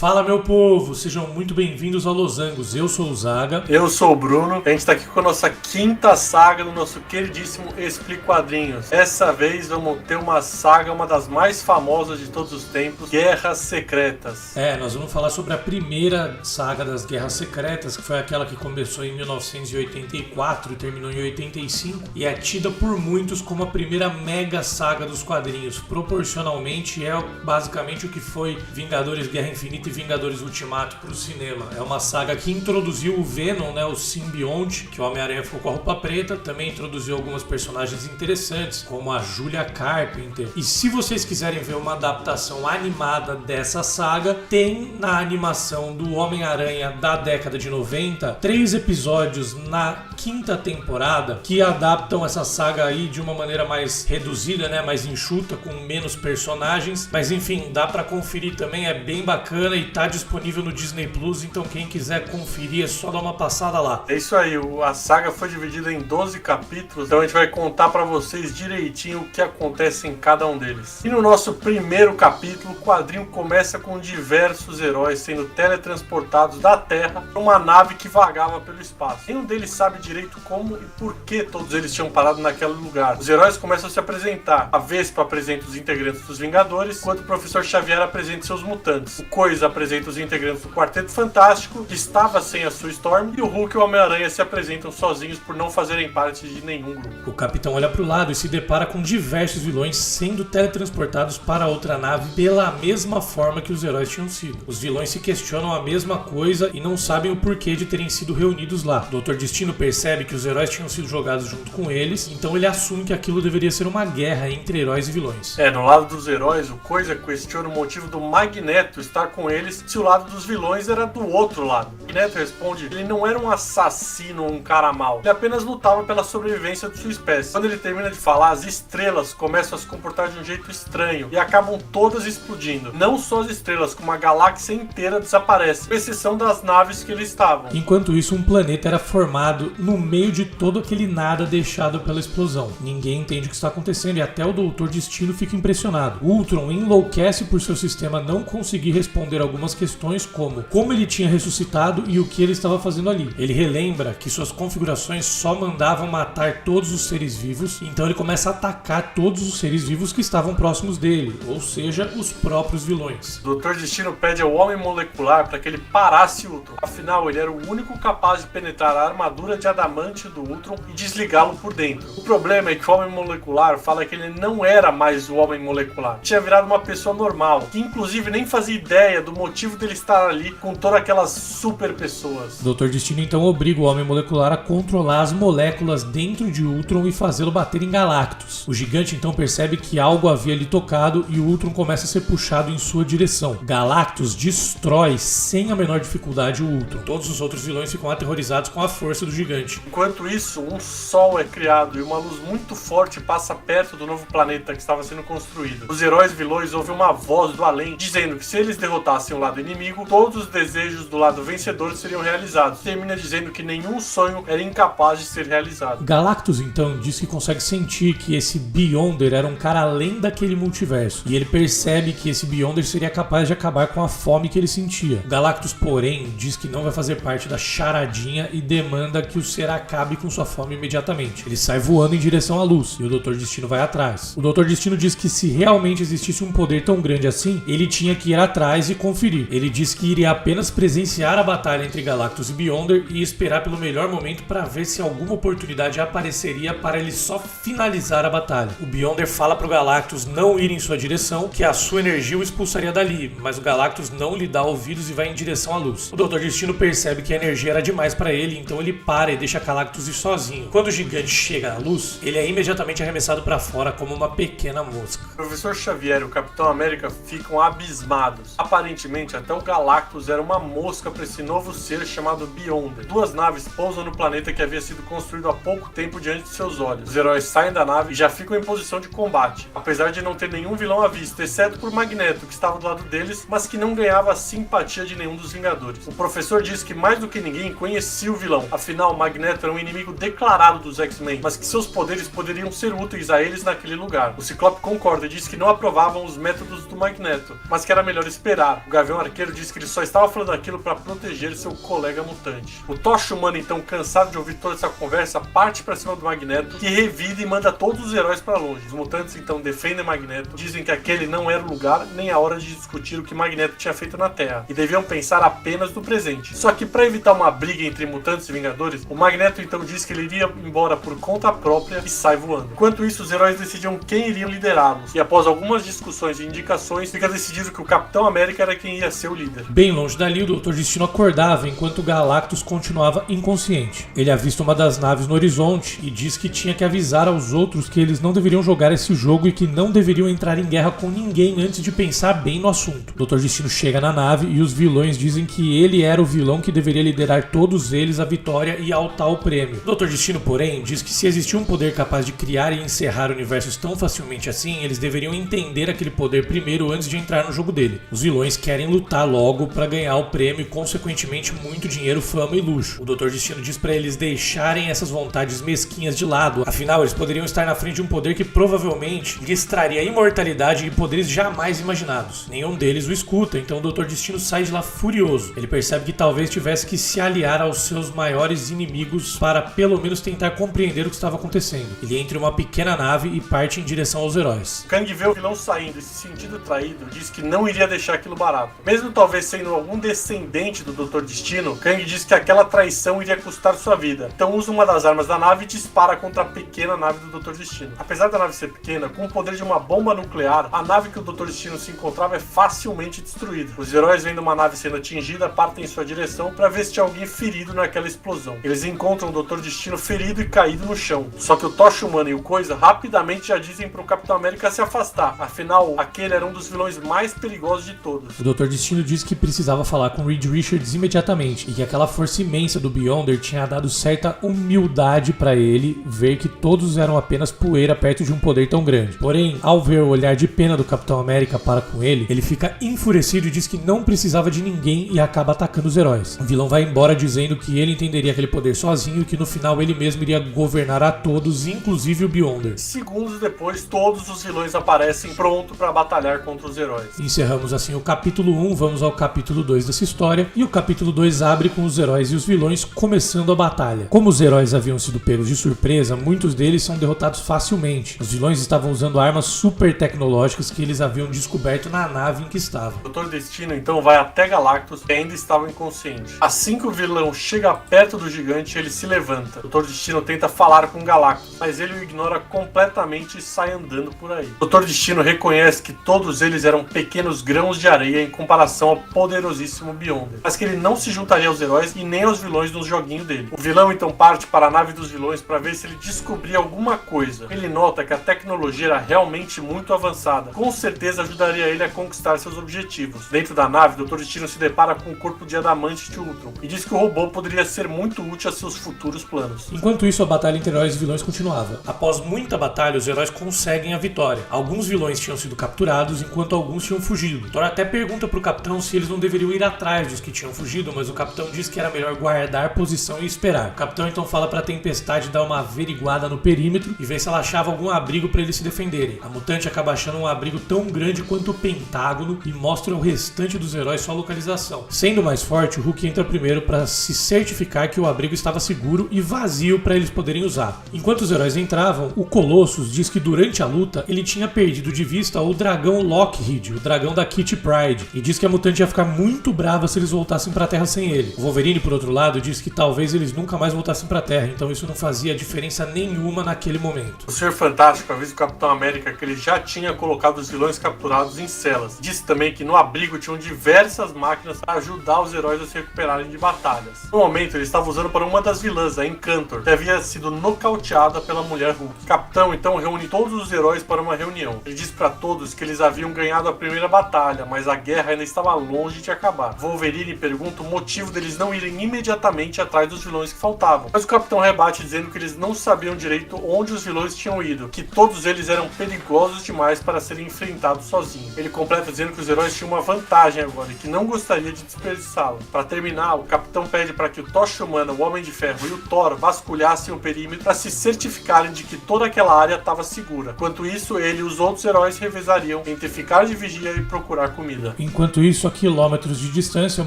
Fala, meu povo, sejam muito bem-vindos ao Losangos. Eu sou o Zaga. Eu sou o Bruno. A gente tá aqui com a nossa quinta saga do nosso queridíssimo Explica Quadrinhos. Dessa vez vamos ter uma saga, uma das mais famosas de todos os tempos, Guerras Secretas. Nós vamos falar sobre a primeira saga das Guerras Secretas, que foi aquela que começou em 1984 e terminou em 85, e é tida por muitos como a primeira mega saga dos quadrinhos. Proporcionalmente é basicamente o que foi Vingadores Guerra Infinita e Vingadores Ultimato pro cinema. É uma saga que introduziu o Venom, o simbionte, que o Homem-Aranha ficou com a roupa preta, também introduziu algumas personagens interessantes, como a Julia Carpenter. E se vocês quiserem ver uma adaptação animada dessa saga, tem na animação do Homem-Aranha da década de 90, 3 episódios na quinta temporada que adaptam essa saga aí de uma maneira mais reduzida, mais enxuta, com menos personagens, mas enfim, dá pra conferir também, é bem bacana e tá disponível no Disney Plus, então quem quiser conferir é só dar uma passada lá. É isso aí, a saga foi dividida em 12 capítulos, então a gente vai contar pra vocês direitinho o que acontece em cada um deles. E no nosso primeiro capítulo, o quadrinho começa com diversos heróis sendo teletransportados da Terra para uma nave que vagava pelo espaço. Nenhum deles sabe direito como e por que todos eles tinham parado naquele lugar. Os heróis começam a se apresentar. A Vespa apresenta os integrantes dos Vingadores, enquanto o Professor Xavier apresenta seus mutantes. O Coisa apresenta os integrantes do Quarteto Fantástico, que estava sem a Sue Storm, e o Hulk e o Homem-Aranha se apresentam sozinhos por não fazerem parte de nenhum grupo. O Capitão olha para o lado e se depara com diversos vilões sendo teletransportados para outra nave pela mesma forma que os heróis tinham sido. Os vilões se questionam a mesma coisa e não sabem o porquê de terem sido reunidos lá. O Dr. Destino percebe que os heróis tinham sido jogados junto com eles, então ele assume que aquilo deveria ser uma guerra entre heróis e vilões. No lado dos heróis, o Coisa questiona o motivo do Magneto estar com eles se o lado dos vilões era do outro lado. O Magneto responde que ele não era um assassino ou um cara mau, ele apenas lutava pela sobrevivência de sua espécie. Quando ele termina de falar, as estrelas começam a se comportar de um jeito estranho e acabam todas explodindo. Não só as estrelas, como a galáxia inteira desaparece, com exceção das naves que eles estavam. Enquanto isso, um planeta era formado no meio de todo aquele nada deixado pela explosão. Ninguém entende o que está acontecendo e até o Doutor Destino fica impressionado. O Ultron enlouquece por seu sistema não conseguir responder algumas questões como ele tinha ressuscitado e o que ele estava fazendo ali. Ele relembra que suas configurações só mandavam matar todos os seres vivos, então ele começa a atacar todos os seres vivos que estavam próximos dele, ou seja, os próprios vilões. O Doutor Destino pede ao Homem Molecular para que ele parasse o Ultron. Afinal, ele era o único capaz de penetrar a armadura de adamante do Ultron e desligá-lo por dentro. O problema é que o Homem Molecular fala que ele não era mais o Homem Molecular. Tinha virado uma pessoa normal, que inclusive nem fazia ideia do motivo dele estar ali com todas aquelas super pessoas. O Dr. Destino então obriga o Homem Molecular a controlar as moléculas dentro de Ultron e fazê-lo bater em Galactus. O gigante então percebe que algo havia lhe tocado e o Ultron começa a ser puxado em sua direção. Galactus destrói sem a menor dificuldade o Ultron. Todos os outros vilões ficam aterrorizados com a força do gigante. Enquanto isso, um sol é criado e uma luz muito forte passa perto do novo planeta que estava sendo construído. Os heróis vilões ouvem uma voz do além dizendo que se eles derrotassem o lado inimigo, todos os desejos do lado vencedor seriam realizados. Termina dizendo que nenhum sonho era incapaz de ser realizado. Galactus então diz que consegue sentir que esse Beyonder era um cara além daquele multiverso, e ele percebe que esse Beyonder seria capaz de acabar com a fome que ele sentia. Galactus, porém, diz que não vai fazer parte da charadinha e demanda que o ser acabe com sua fome imediatamente. Ele sai voando em direção à luz e o Dr. Destino vai atrás. O Dr. Destino diz que se realmente existisse um poder tão grande assim, ele tinha que ir atrás e conferir. Ele diz que iria apenas presenciar a batalha entre Galactus e Beyonder e esperar pelo melhor momento para ver se alguma oportunidade apareceria para ele só finalizar a batalha. O Beyonder fala pro Galactus não ir em sua direção, que a sua energia o expulsaria dali, mas o Galactus não lhe dá ouvidos e vai em direção à luz. O Dr. Destino percebe que a energia era demais para ele, então ele para e deixa Galactus ir sozinho. Quando o gigante chega à luz, ele é imediatamente arremessado para fora como uma pequena mosca. O Professor Xavier e o Capitão América ficam abismados. Aparentemente, até o Galactus era uma mosca para esse novo ser chamado Beyonder. Duas naves pousam no planeta que havia sido construído há pouco tempo diante de seus olhos. Os heróis saem da nave e já ficam em posição de combate, apesar de não ter nenhum vilão à vista, exceto por Magneto, que estava do lado deles, mas que não ganhava a simpatia de nenhum dos Vingadores. O professor diz que mais do que ninguém conhecia o vilão, afinal Magneto era um inimigo declarado dos X-Men, mas que seus poderes poderiam ser úteis a eles naquele lugar. O Ciclope concorda e diz que não aprovavam os métodos do Magneto, mas que era melhor esperar. O Gavião Arqueiro diz que ele só estava falando aquilo para proteger seu colega mutante. O Tocha Humana, então, cansado de ouvir toda essa conversa, parte para cima do Magneto, que revida e manda todos os heróis para longe. Os mutantes, então, defendem Magneto, dizem que aquele não era o lugar nem a hora de discutir o que Magneto tinha feito na Terra, e deviam pensar apenas no presente. Só que para evitar uma briga entre mutantes e Vingadores, o Magneto então diz que ele iria embora por conta própria e sai voando. Enquanto isso, os heróis decidiam quem iriam liderá-los, e após algumas discussões e indicações, fica decidido que o Capitão América era quem ia ser o líder. Bem longe dali, o Dr. Destino acordava enquanto o Galactus continuava inconsciente. Ele avista uma das naves no horizonte e diz que tinha que avisar aos outros que eles não deveriam jogar esse jogo e que não deveriam entrar em guerra com ninguém antes de pensar bem no assunto. O Dr. Destino chega na nave e os vilões dizem que ele era o vilão que deveria liderar todos eles à vitória e ao tal prêmio. O Dr. Destino, porém, diz que se existia um poder capaz de criar e encerrar universos tão facilmente assim, eles deveriam entender aquele poder primeiro antes de entrar no jogo dele. Os vilões querem lutar logo para ganhar o prêmio e, consequentemente, muito dinheiro, fama e luxo. O Dr. Destino diz para eles deixarem essas vontades mesquinhas de lado, afinal eles poderiam estar na frente de um poder que provavelmente lhes traria imortalidade e poderes jamais imaginados. Nenhum deles o escuta, então o Dr. Destino sai de lá furioso. Ele percebe que talvez tivesse que se aliar aos seus maiores inimigos para pelo menos tentar compreender o que estava acontecendo. Ele entra em uma pequena nave e parte em direção aos heróis. Kang vê o vilão saindo e se sentindo traído, diz que não iria deixar aquilo barato. Mesmo talvez sendo algum descendente do Dr. Destino, Kang diz que aquela traição iria custar sua vida. Então usa uma das armas da nave e dispara contra a pequena nave do Dr. Destino. Apesar da nave ser pequena, com o poder de uma bomba nuclear, a nave que o Dr. Destino se encontrava é facilmente destruída. Os heróis, vendo uma nave sendo atingida, partem em sua direção para ver se tinha alguém ferido naquela explosão. Eles encontram o Dr. Destino ferido e caído no chão. Só que o Tocha Humana e o Coisa rapidamente já dizem pro Capitão América se afastar. Afinal, aquele era um dos vilões mais perigosos de todos. O Dr. Destino disse que precisava falar com Reed Richards imediatamente e que aquela força imensa do Beyonder tinha dado certa humildade para ele ver que todos eram apenas poeira perto de um poder tão grande. Porém, ao ver o olhar de pena do Capitão América para com ele, ele fica enfurecido e diz que não precisava de ninguém e acaba atacando os heróis. O vilão vai embora dizendo que ele entenderia aquele poder sozinho e que no final ele mesmo iria governar a todos, inclusive o Beyonder. Segundos depois, todos os vilões aparecem pronto para batalhar contra os heróis. Encerramos assim o capítulo 1, vamos ao capítulo 2 dessa história, e o capítulo 2 abre com os heróis e os vilões começando a batalha. Como os heróis haviam sido pegos de surpresa, muitos deles são derrotados facilmente. Os vilões estavam usando armas super tecnológicas que eles haviam descoberto na nave em que estavam. O Dr. Destino então vai até Galactus, que ainda estava inconsciente. Assim que o vilão chega perto do gigante, ele se levanta. O Dr. Destino tenta falar com Galactus, mas ele o ignora completamente e sai andando por aí. O Dr. Destino reconhece que todos eles eram pequenos grãos de areia em comparação ao poderosíssimo Beyonder, mas que ele não se juntaria aos heróis e nem aos vilões no joguinho dele. O vilão então parte para a nave dos vilões para ver se ele descobria alguma coisa. Ele nota que a tecnologia era realmente muito avançada. Com certeza ajudaria ele a conquistar seus objetivos. Dentro da nave, o Dr. Destino se depara com o corpo de adamante de Ultron e diz que o robô poderia ser muito útil a seus futuros planos. Enquanto isso, a batalha entre heróis e vilões continuava. Após muita batalha, os heróis conseguem a vitória. Alguns vilões tinham sido capturados, enquanto alguns tinham fugido. Thor até pergunta pro capitão se eles não deveriam ir atrás dos que tinham fugido, mas o capitão diz que era melhor guardar posição e esperar. O capitão então fala pra Tempestade dar uma averiguada no perímetro e ver se ela achava algum abrigo pra eles se defenderem. A mutante acaba achando um abrigo tão grande quanto o Pentágono e mostra ao restante dos heróis sua localização. Sendo mais forte, o Hulk entra primeiro para se certificar que o abrigo estava seguro e vazio para eles poderem usar. Enquanto os heróis entravam, o Colossus diz que durante a luta ele tinha perdido de vista o dragão Lockheed, o dragão da Kitty Pryde, e diz que a mutante ia ficar muito brava se eles voltassem para a Terra sem ele. O Wolverine, por outro lado, diz que talvez eles nunca mais voltassem para a Terra, então isso não fazia diferença nenhuma naquele momento. O Senhor Fantástico avisa o Capitão América que ele já tinha colocado os vilões capturados em celas. Disse também que no abrigo tinham diversas máquinas para ajudar os heróis a se recuperarem de batalhas. No momento, ele estava usando para uma das vilãs, a Encantor, que havia sido nocauteada pela mulher Hulk. O Capitão então reúne todos os heróis para uma reunião. Ele diz para todos que eles haviam ganhado a primeira batalha, mas a guerra ainda estava longe de acabar. Wolverine pergunta o motivo deles não irem imediatamente atrás dos vilões que faltavam, mas o Capitão rebate dizendo que eles não sabiam direito onde os vilões tinham ido, que todos eles eram perigosos demais para serem enfrentados sozinhos. Ele completa dizendo que os heróis tinham uma vantagem agora e que não gostaria de desperdiçá-la. Para terminar, o Capitão pede para que o Tocha Humana, o Homem de Ferro e o Thor vasculhassem o perímetro para se certificarem de que toda aquela área estava segura. Enquanto isso, ele e os outros heróis revezariam entre ficar de vigia e procurar comida. China. Enquanto isso, a quilômetros de distância, o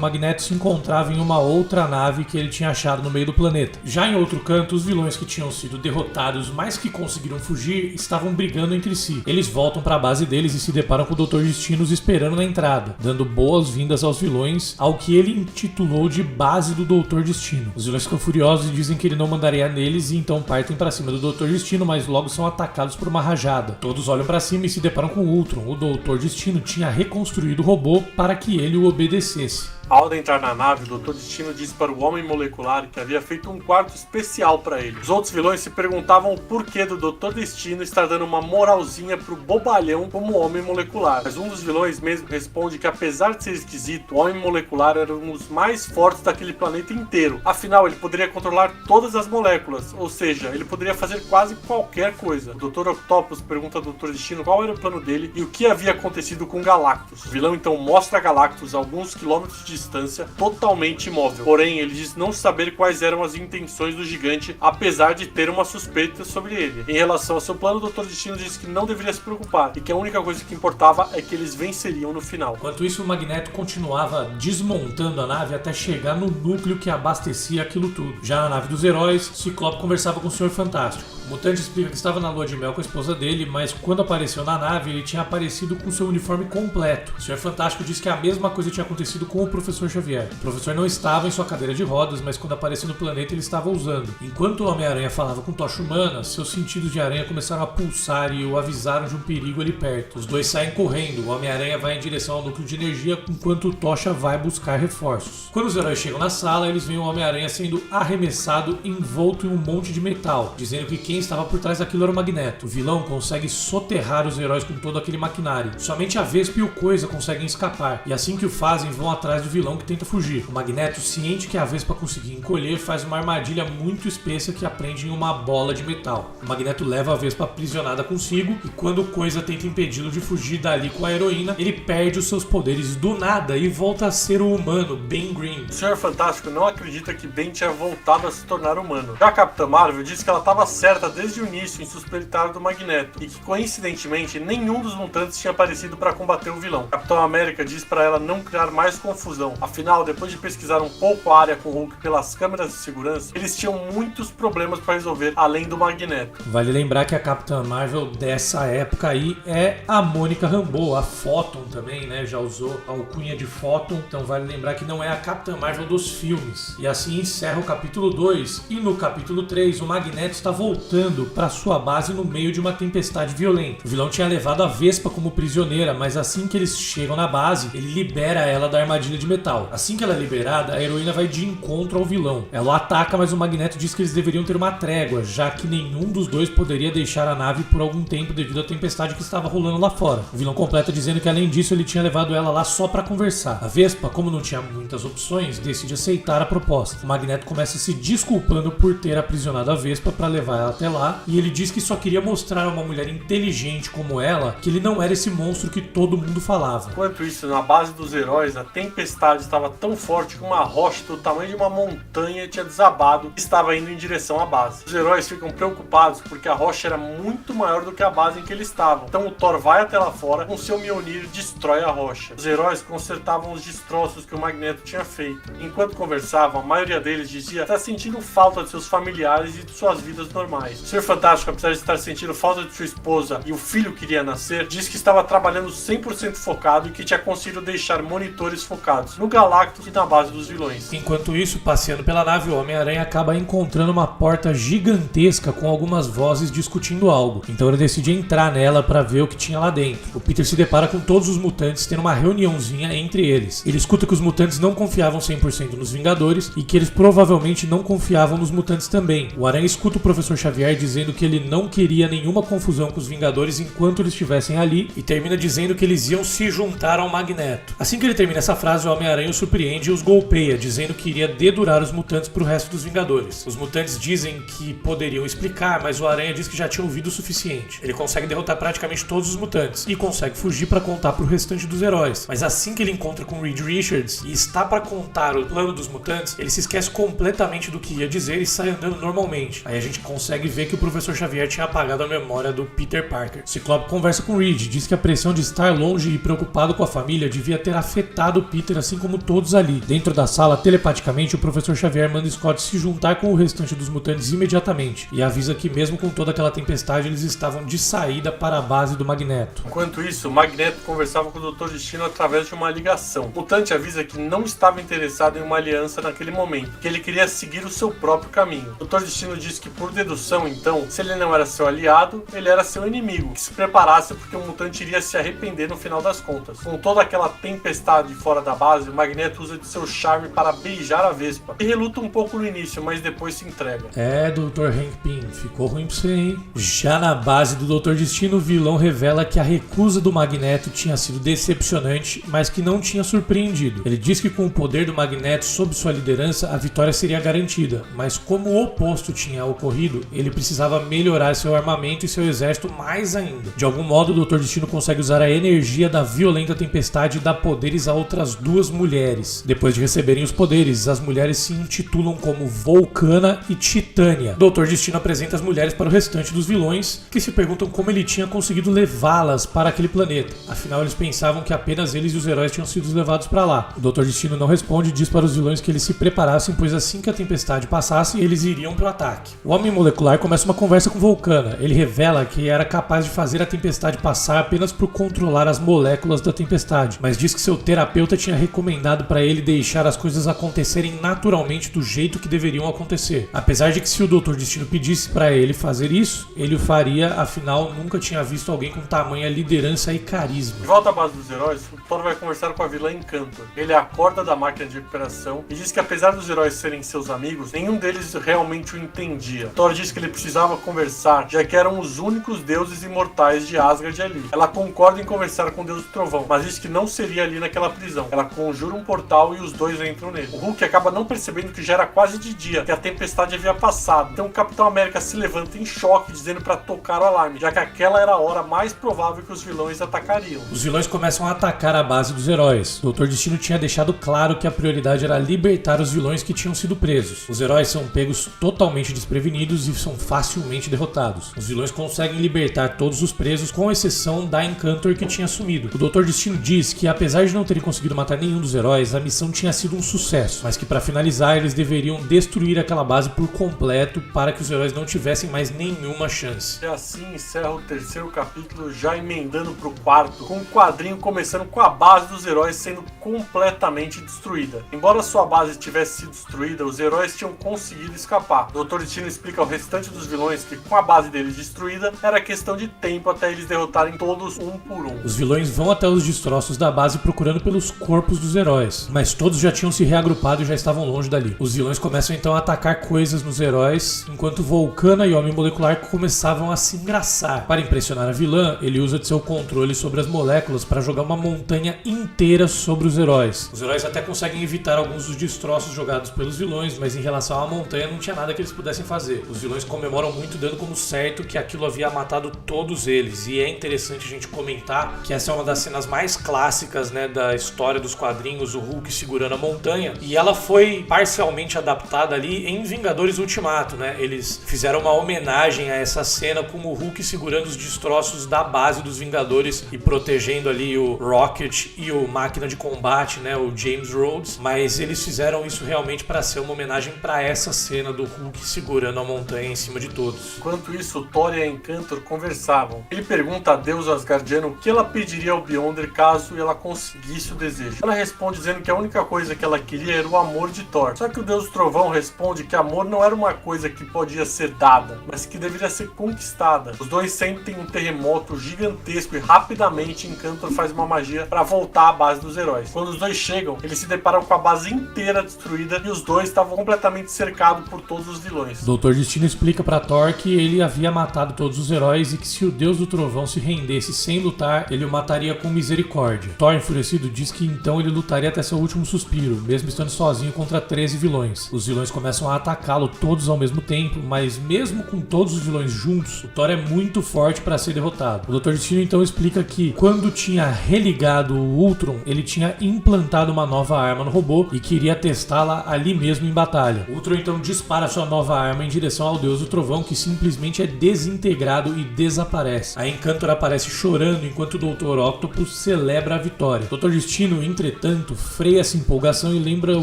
Magneto se encontrava em uma outra nave que ele tinha achado no meio do planeta. Já em outro canto, os vilões que tinham sido derrotados, mas que conseguiram fugir, estavam brigando entre si. Eles voltam para a base deles e se deparam com o Dr. Destino esperando na entrada, dando boas-vindas aos vilões, ao que ele intitulou de base do Dr. Destino. Os vilões ficam furiosos e dizem que ele não mandaria neles e então partem para cima do Dr. Destino, mas logo são atacados por uma rajada. Todos olham para cima e se deparam com o Ultron. O Dr. Destino tinha reconstruído o robô para que ele o obedecesse. Ao entrar na nave, o Dr. Destino disse para o Homem Molecular que havia feito um quarto especial para ele. Os outros vilões se perguntavam o porquê do Dr. Destino estar dando uma moralzinha pro bobalhão como Homem Molecular. Mas um dos vilões mesmo responde que apesar de ser esquisito, o Homem Molecular era um dos mais fortes daquele planeta inteiro. Afinal, ele poderia controlar todas as moléculas, ou seja, ele poderia fazer quase qualquer coisa. O Dr. Octopus pergunta ao Dr. Destino qual era o plano dele e o que havia acontecido com Galactus. O vilão então mostra a Galactus a alguns quilômetros de distância, totalmente imóvel. Porém, ele diz não saber quais eram as intenções do gigante, apesar de ter uma suspeita sobre ele. Em relação ao seu plano, o Dr. Destino diz que não deveria se preocupar e que a única coisa que importava é que eles venceriam no final. Enquanto isso, o Magneto continuava desmontando a nave até chegar no núcleo que abastecia aquilo tudo. Já na nave dos heróis, Ciclope conversava com o Senhor Fantástico. O mutante explica que estava na lua de mel com a esposa dele, mas quando apareceu na nave, ele tinha aparecido com seu uniforme completo. O Senhor Fantástico disse que a mesma coisa tinha acontecido com o Professor Xavier. O professor não estava em sua cadeira de rodas, mas quando apareceu no planeta, ele estava usando. Enquanto o Homem-Aranha falava com Tocha Humana, seus sentidos de aranha começaram a pulsar e o avisaram de um perigo ali perto. Os dois saem correndo, o Homem-Aranha vai em direção ao núcleo de energia, enquanto o Tocha vai buscar reforços. Quando os heróis chegam na sala, eles veem o Homem-Aranha sendo arremessado envolto em um monte de metal, dizendo que quem estava por trás daquilo era o Magneto. O vilão consegue soterrar os heróis com todo aquele maquinário. Somente a Vespa e o Coisa conseguem escapar, e assim que o fazem, vão atrás do vilão que tenta fugir. O Magneto, ciente que a Vespa conseguia encolher, faz uma armadilha muito espessa que aprende em uma bola de metal. O Magneto leva a Vespa aprisionada consigo, e quando o Coisa tenta impedi-lo de fugir dali com a heroína, ele perde os seus poderes do nada e volta a ser o humano, Ben Grimm. O Senhor Fantástico não acredita que Ben tinha voltado a se tornar humano. Já a Capitã Marvel disse que ela estava certa desde o início em suspeitar do Magneto, e que coincidentemente nenhum dos mutantes tinha aparecido para combater o vilão. Capitão América diz para ela não criar mais confusão. Afinal, depois de pesquisar um pouco a área com o Hulk pelas câmeras de segurança, eles tinham muitos problemas para resolver além do Magneto. Vale lembrar que a Capitã Marvel dessa época aí é a Mônica Rambeau, a Photon também, né? Já usou a alcunha de Photon, então vale lembrar que não é a Capitã Marvel dos filmes. E assim encerra o capítulo 2. E no capítulo 3, o Magneto está voltando para sua base no meio de uma tempestade violenta. O vilão tinha levado a Vespa como prisioneira, mas assim que eles chegam na base, ele libera ela da armadilha de metal. Assim que ela é liberada, a heroína vai de encontro ao vilão. Ela o ataca, mas o Magneto diz que eles deveriam ter uma trégua, já que nenhum dos dois poderia deixar a nave por algum tempo devido à tempestade que estava rolando lá fora. O vilão completa dizendo que além disso ele tinha levado ela lá só para conversar. A Vespa, como não tinha muitas opções, decide aceitar a proposta. O Magneto começa se desculpando por ter aprisionado a Vespa para levar ela até lá, e ele diz que só queria mostrar a uma mulher inteligente como ela que ele não era esse monstro que todo mundo falava. Enquanto isso, na base dos heróis, a tempestade estava tão forte que uma rocha do tamanho de uma montanha tinha desabado e estava indo em direção à base. Os heróis ficam preocupados porque a rocha era muito maior do que a base em que eles estavam. Então o Thor vai até lá fora com seu Mjolnir e destrói a rocha. Os heróis consertavam os destroços que o Magneto tinha feito. Enquanto conversavam, a maioria deles dizia estar sentindo falta de seus familiares e de suas vidas normais. O Senhor Fantástico, apesar de estar sentindo falta de sua esposa e o filho que iria nascer, diz que estava trabalhando 100% focado e que tinha conseguido deixar monitores focados no Galactus e na base dos vilões. Enquanto isso, passeando pela nave, o Homem-Aranha acaba encontrando uma porta gigantesca com algumas vozes discutindo algo. Então ele decide entrar nela para ver o que tinha lá dentro. O Peter se depara com todos os mutantes tendo uma reuniãozinha entre eles. Ele escuta que os mutantes não confiavam 100% nos Vingadores e que eles provavelmente não confiavam nos mutantes também. O Aranha escuta o Professor Xavier dizendo que ele não queria nenhuma confusão com os Vingadores enquanto eles estivessem ali, e termina dizendo que eles iam se juntar ao Magneto. Assim que ele termina essa frase, o Homem-Aranha os surpreende e os golpeia, dizendo que iria dedurar os mutantes pro resto dos Vingadores. Os mutantes dizem que poderiam explicar, mas o Aranha diz que já tinha ouvido o suficiente. Ele consegue derrotar praticamente todos os mutantes e consegue fugir para contar pro restante dos heróis. Mas assim que ele encontra com Reed Richards e está para contar o plano dos mutantes, ele se esquece completamente do que ia dizer e sai andando normalmente. Aí a gente consegue consegue ver que o Professor Xavier tinha apagado a memória do Peter Parker. Ciclope conversa com Reed, diz que a pressão de estar longe e preocupado com a família devia ter afetado o Peter, assim como todos ali. Dentro da sala, telepaticamente, o Professor Xavier manda Scott se juntar com o restante dos mutantes imediatamente e avisa que mesmo com toda aquela tempestade, eles estavam de saída para a base do Magneto. Enquanto isso, o Magneto conversava com o Dr. Destino através de uma ligação. O mutante avisa que não estava interessado em uma aliança naquele momento, que ele queria seguir o seu próprio caminho. O Dr. Destino diz que, por dedução, então, se ele não era seu aliado, ele era seu inimigo, que se preparasse porque o mutante iria se arrepender no final das contas. Com toda aquela tempestade fora da base, o Magneto usa de seu charme para beijar a Vespa, e reluta um pouco no início, mas depois se entrega. Dr. Hank Pym, ficou ruim pra você, hein? Já na base do Dr. Destino, o vilão revela que a recusa do Magneto tinha sido decepcionante, mas que não tinha surpreendido. Ele diz que com o poder do Magneto sob sua liderança, a vitória seria garantida, mas como o oposto tinha ocorrido, ele precisava melhorar seu armamento e seu exército mais ainda. De algum modo, o Dr. Destino consegue usar a energia da violenta tempestade e dar poderes a outras duas mulheres. Depois de receberem os poderes, as mulheres se intitulam como Volcana e Titânia. O Dr. Destino apresenta as mulheres para o restante dos vilões, que se perguntam como ele tinha conseguido levá-las para aquele planeta. Afinal, eles pensavam que apenas eles e os heróis tinham sido levados para lá. O Dr. Destino não responde e diz para os vilões que eles se preparassem, pois assim que a tempestade passasse, eles iriam para o ataque. O Homem Molecular começa uma conversa com Volcana. Ele revela que era capaz de fazer a tempestade passar apenas por controlar as moléculas da tempestade, mas diz que seu terapeuta tinha recomendado para ele deixar as coisas acontecerem naturalmente do jeito que deveriam acontecer. Apesar de que se o Dr. Destino pedisse para ele fazer isso, ele o faria, afinal nunca tinha visto alguém com tamanha liderança e carisma. De volta à base dos heróis, o Thor vai conversar com a vilã Encantor. Ele acorda da máquina de recuperação e diz que apesar dos heróis serem seus amigos, nenhum deles realmente o entendia. Thor diz que ele precisava conversar, já que eram os únicos deuses imortais de Asgard ali. Ela concorda em conversar com o Deus do Trovão, mas diz que não seria ali naquela prisão. Ela conjura um portal e os dois entram nele. O Hulk acaba não percebendo que já era quase de dia, que a tempestade havia passado. Então o Capitão América se levanta em choque, dizendo para tocar o alarme, já que aquela era a hora mais provável que os vilões atacariam. Os vilões começam a atacar a base dos heróis. O Dr. Destino tinha deixado claro que a prioridade era libertar os vilões que tinham sido presos. Os heróis são pegos totalmente desprevenidos e são facilmente derrotados. Os vilões conseguem libertar todos os presos, com exceção da Encantor, que tinha sumido. O Dr. Destino diz que apesar de não terem conseguido matar nenhum dos heróis, a missão tinha sido um sucesso, mas que para finalizar eles deveriam destruir aquela base por completo para que os heróis não tivessem mais nenhuma chance. E assim encerra o terceiro capítulo, já emendando pro quarto, com o quadrinho começando com a base dos heróis sendo completamente destruída. Embora sua base tivesse sido destruída, os heróis tinham conseguido escapar. O Dr. Destino explica ao restante dos vilões que com a base deles destruída, era questão de tempo até eles derrotarem todos um por um. Os vilões vão até os destroços da base procurando pelos corpos dos heróis, mas todos já tinham se reagrupado e já estavam longe dali. Os vilões começam então a atacar coisas nos heróis, enquanto Volcana e Homem Molecular começavam a se engraçar. Para impressionar a vilã, ele usa de seu controle sobre as moléculas para jogar uma montanha inteira sobre os heróis. Os heróis até conseguem evitar alguns dos destroços jogados pelos vilões, mas em relação à montanha não tinha nada que eles pudessem fazer. Os vilões comemoram muito, dando como certo que aquilo havia matado todos eles, e é interessante a gente comentar que essa é uma das cenas mais clássicas, né, da história dos quadrinhos, o Hulk segurando a montanha, e ela foi parcialmente adaptada ali em Vingadores Ultimato, né? Eles fizeram uma homenagem a essa cena com o Hulk segurando os destroços da base dos Vingadores e protegendo ali o Rocket e o Máquina de Combate, né, o James Rhodes, mas eles fizeram isso realmente para ser uma homenagem para essa cena do Hulk segurando a montanha em cima de todos. Enquanto isso, o Thor e a Encantor conversavam. Ele pergunta a Deus Asgardiano o que ela pediria ao Beyonder caso ela conseguisse o desejo. Ela responde dizendo que a única coisa que ela queria era o amor de Thor. Só que o Deus do Trovão responde que amor não era uma coisa que podia ser dada, mas que deveria ser conquistada. Os dois sentem um terremoto gigantesco e rapidamente Encantor faz uma magia para voltar à base dos heróis. Quando os dois chegam, eles se deparam com a base inteira destruída e os dois estavam completamente cercados por todos os vilões. Dr. Destino explica para Thor que ele havia matado todos os heróis e que se o Deus do Trovão se rendesse sem lutar, ele o mataria com misericórdia. Thor, enfurecido, diz que então ele lutaria até seu último suspiro, mesmo estando sozinho contra 13 vilões. Os vilões começam a atacá-lo todos ao mesmo tempo, mas mesmo com todos os vilões juntos, o Thor é muito forte para ser derrotado. O Dr. Destino então explica que quando tinha religado o Ultron, ele tinha implantado uma nova arma no robô e queria testá-la ali mesmo em batalha. O Ultron então dispara sua nova arma em direção ao Deus Deus do Trovão, que simplesmente é desintegrado e desaparece. A Encantor aparece chorando enquanto o Dr. Octopus celebra a vitória. Dr. Destino, entretanto, freia essa empolgação e lembra o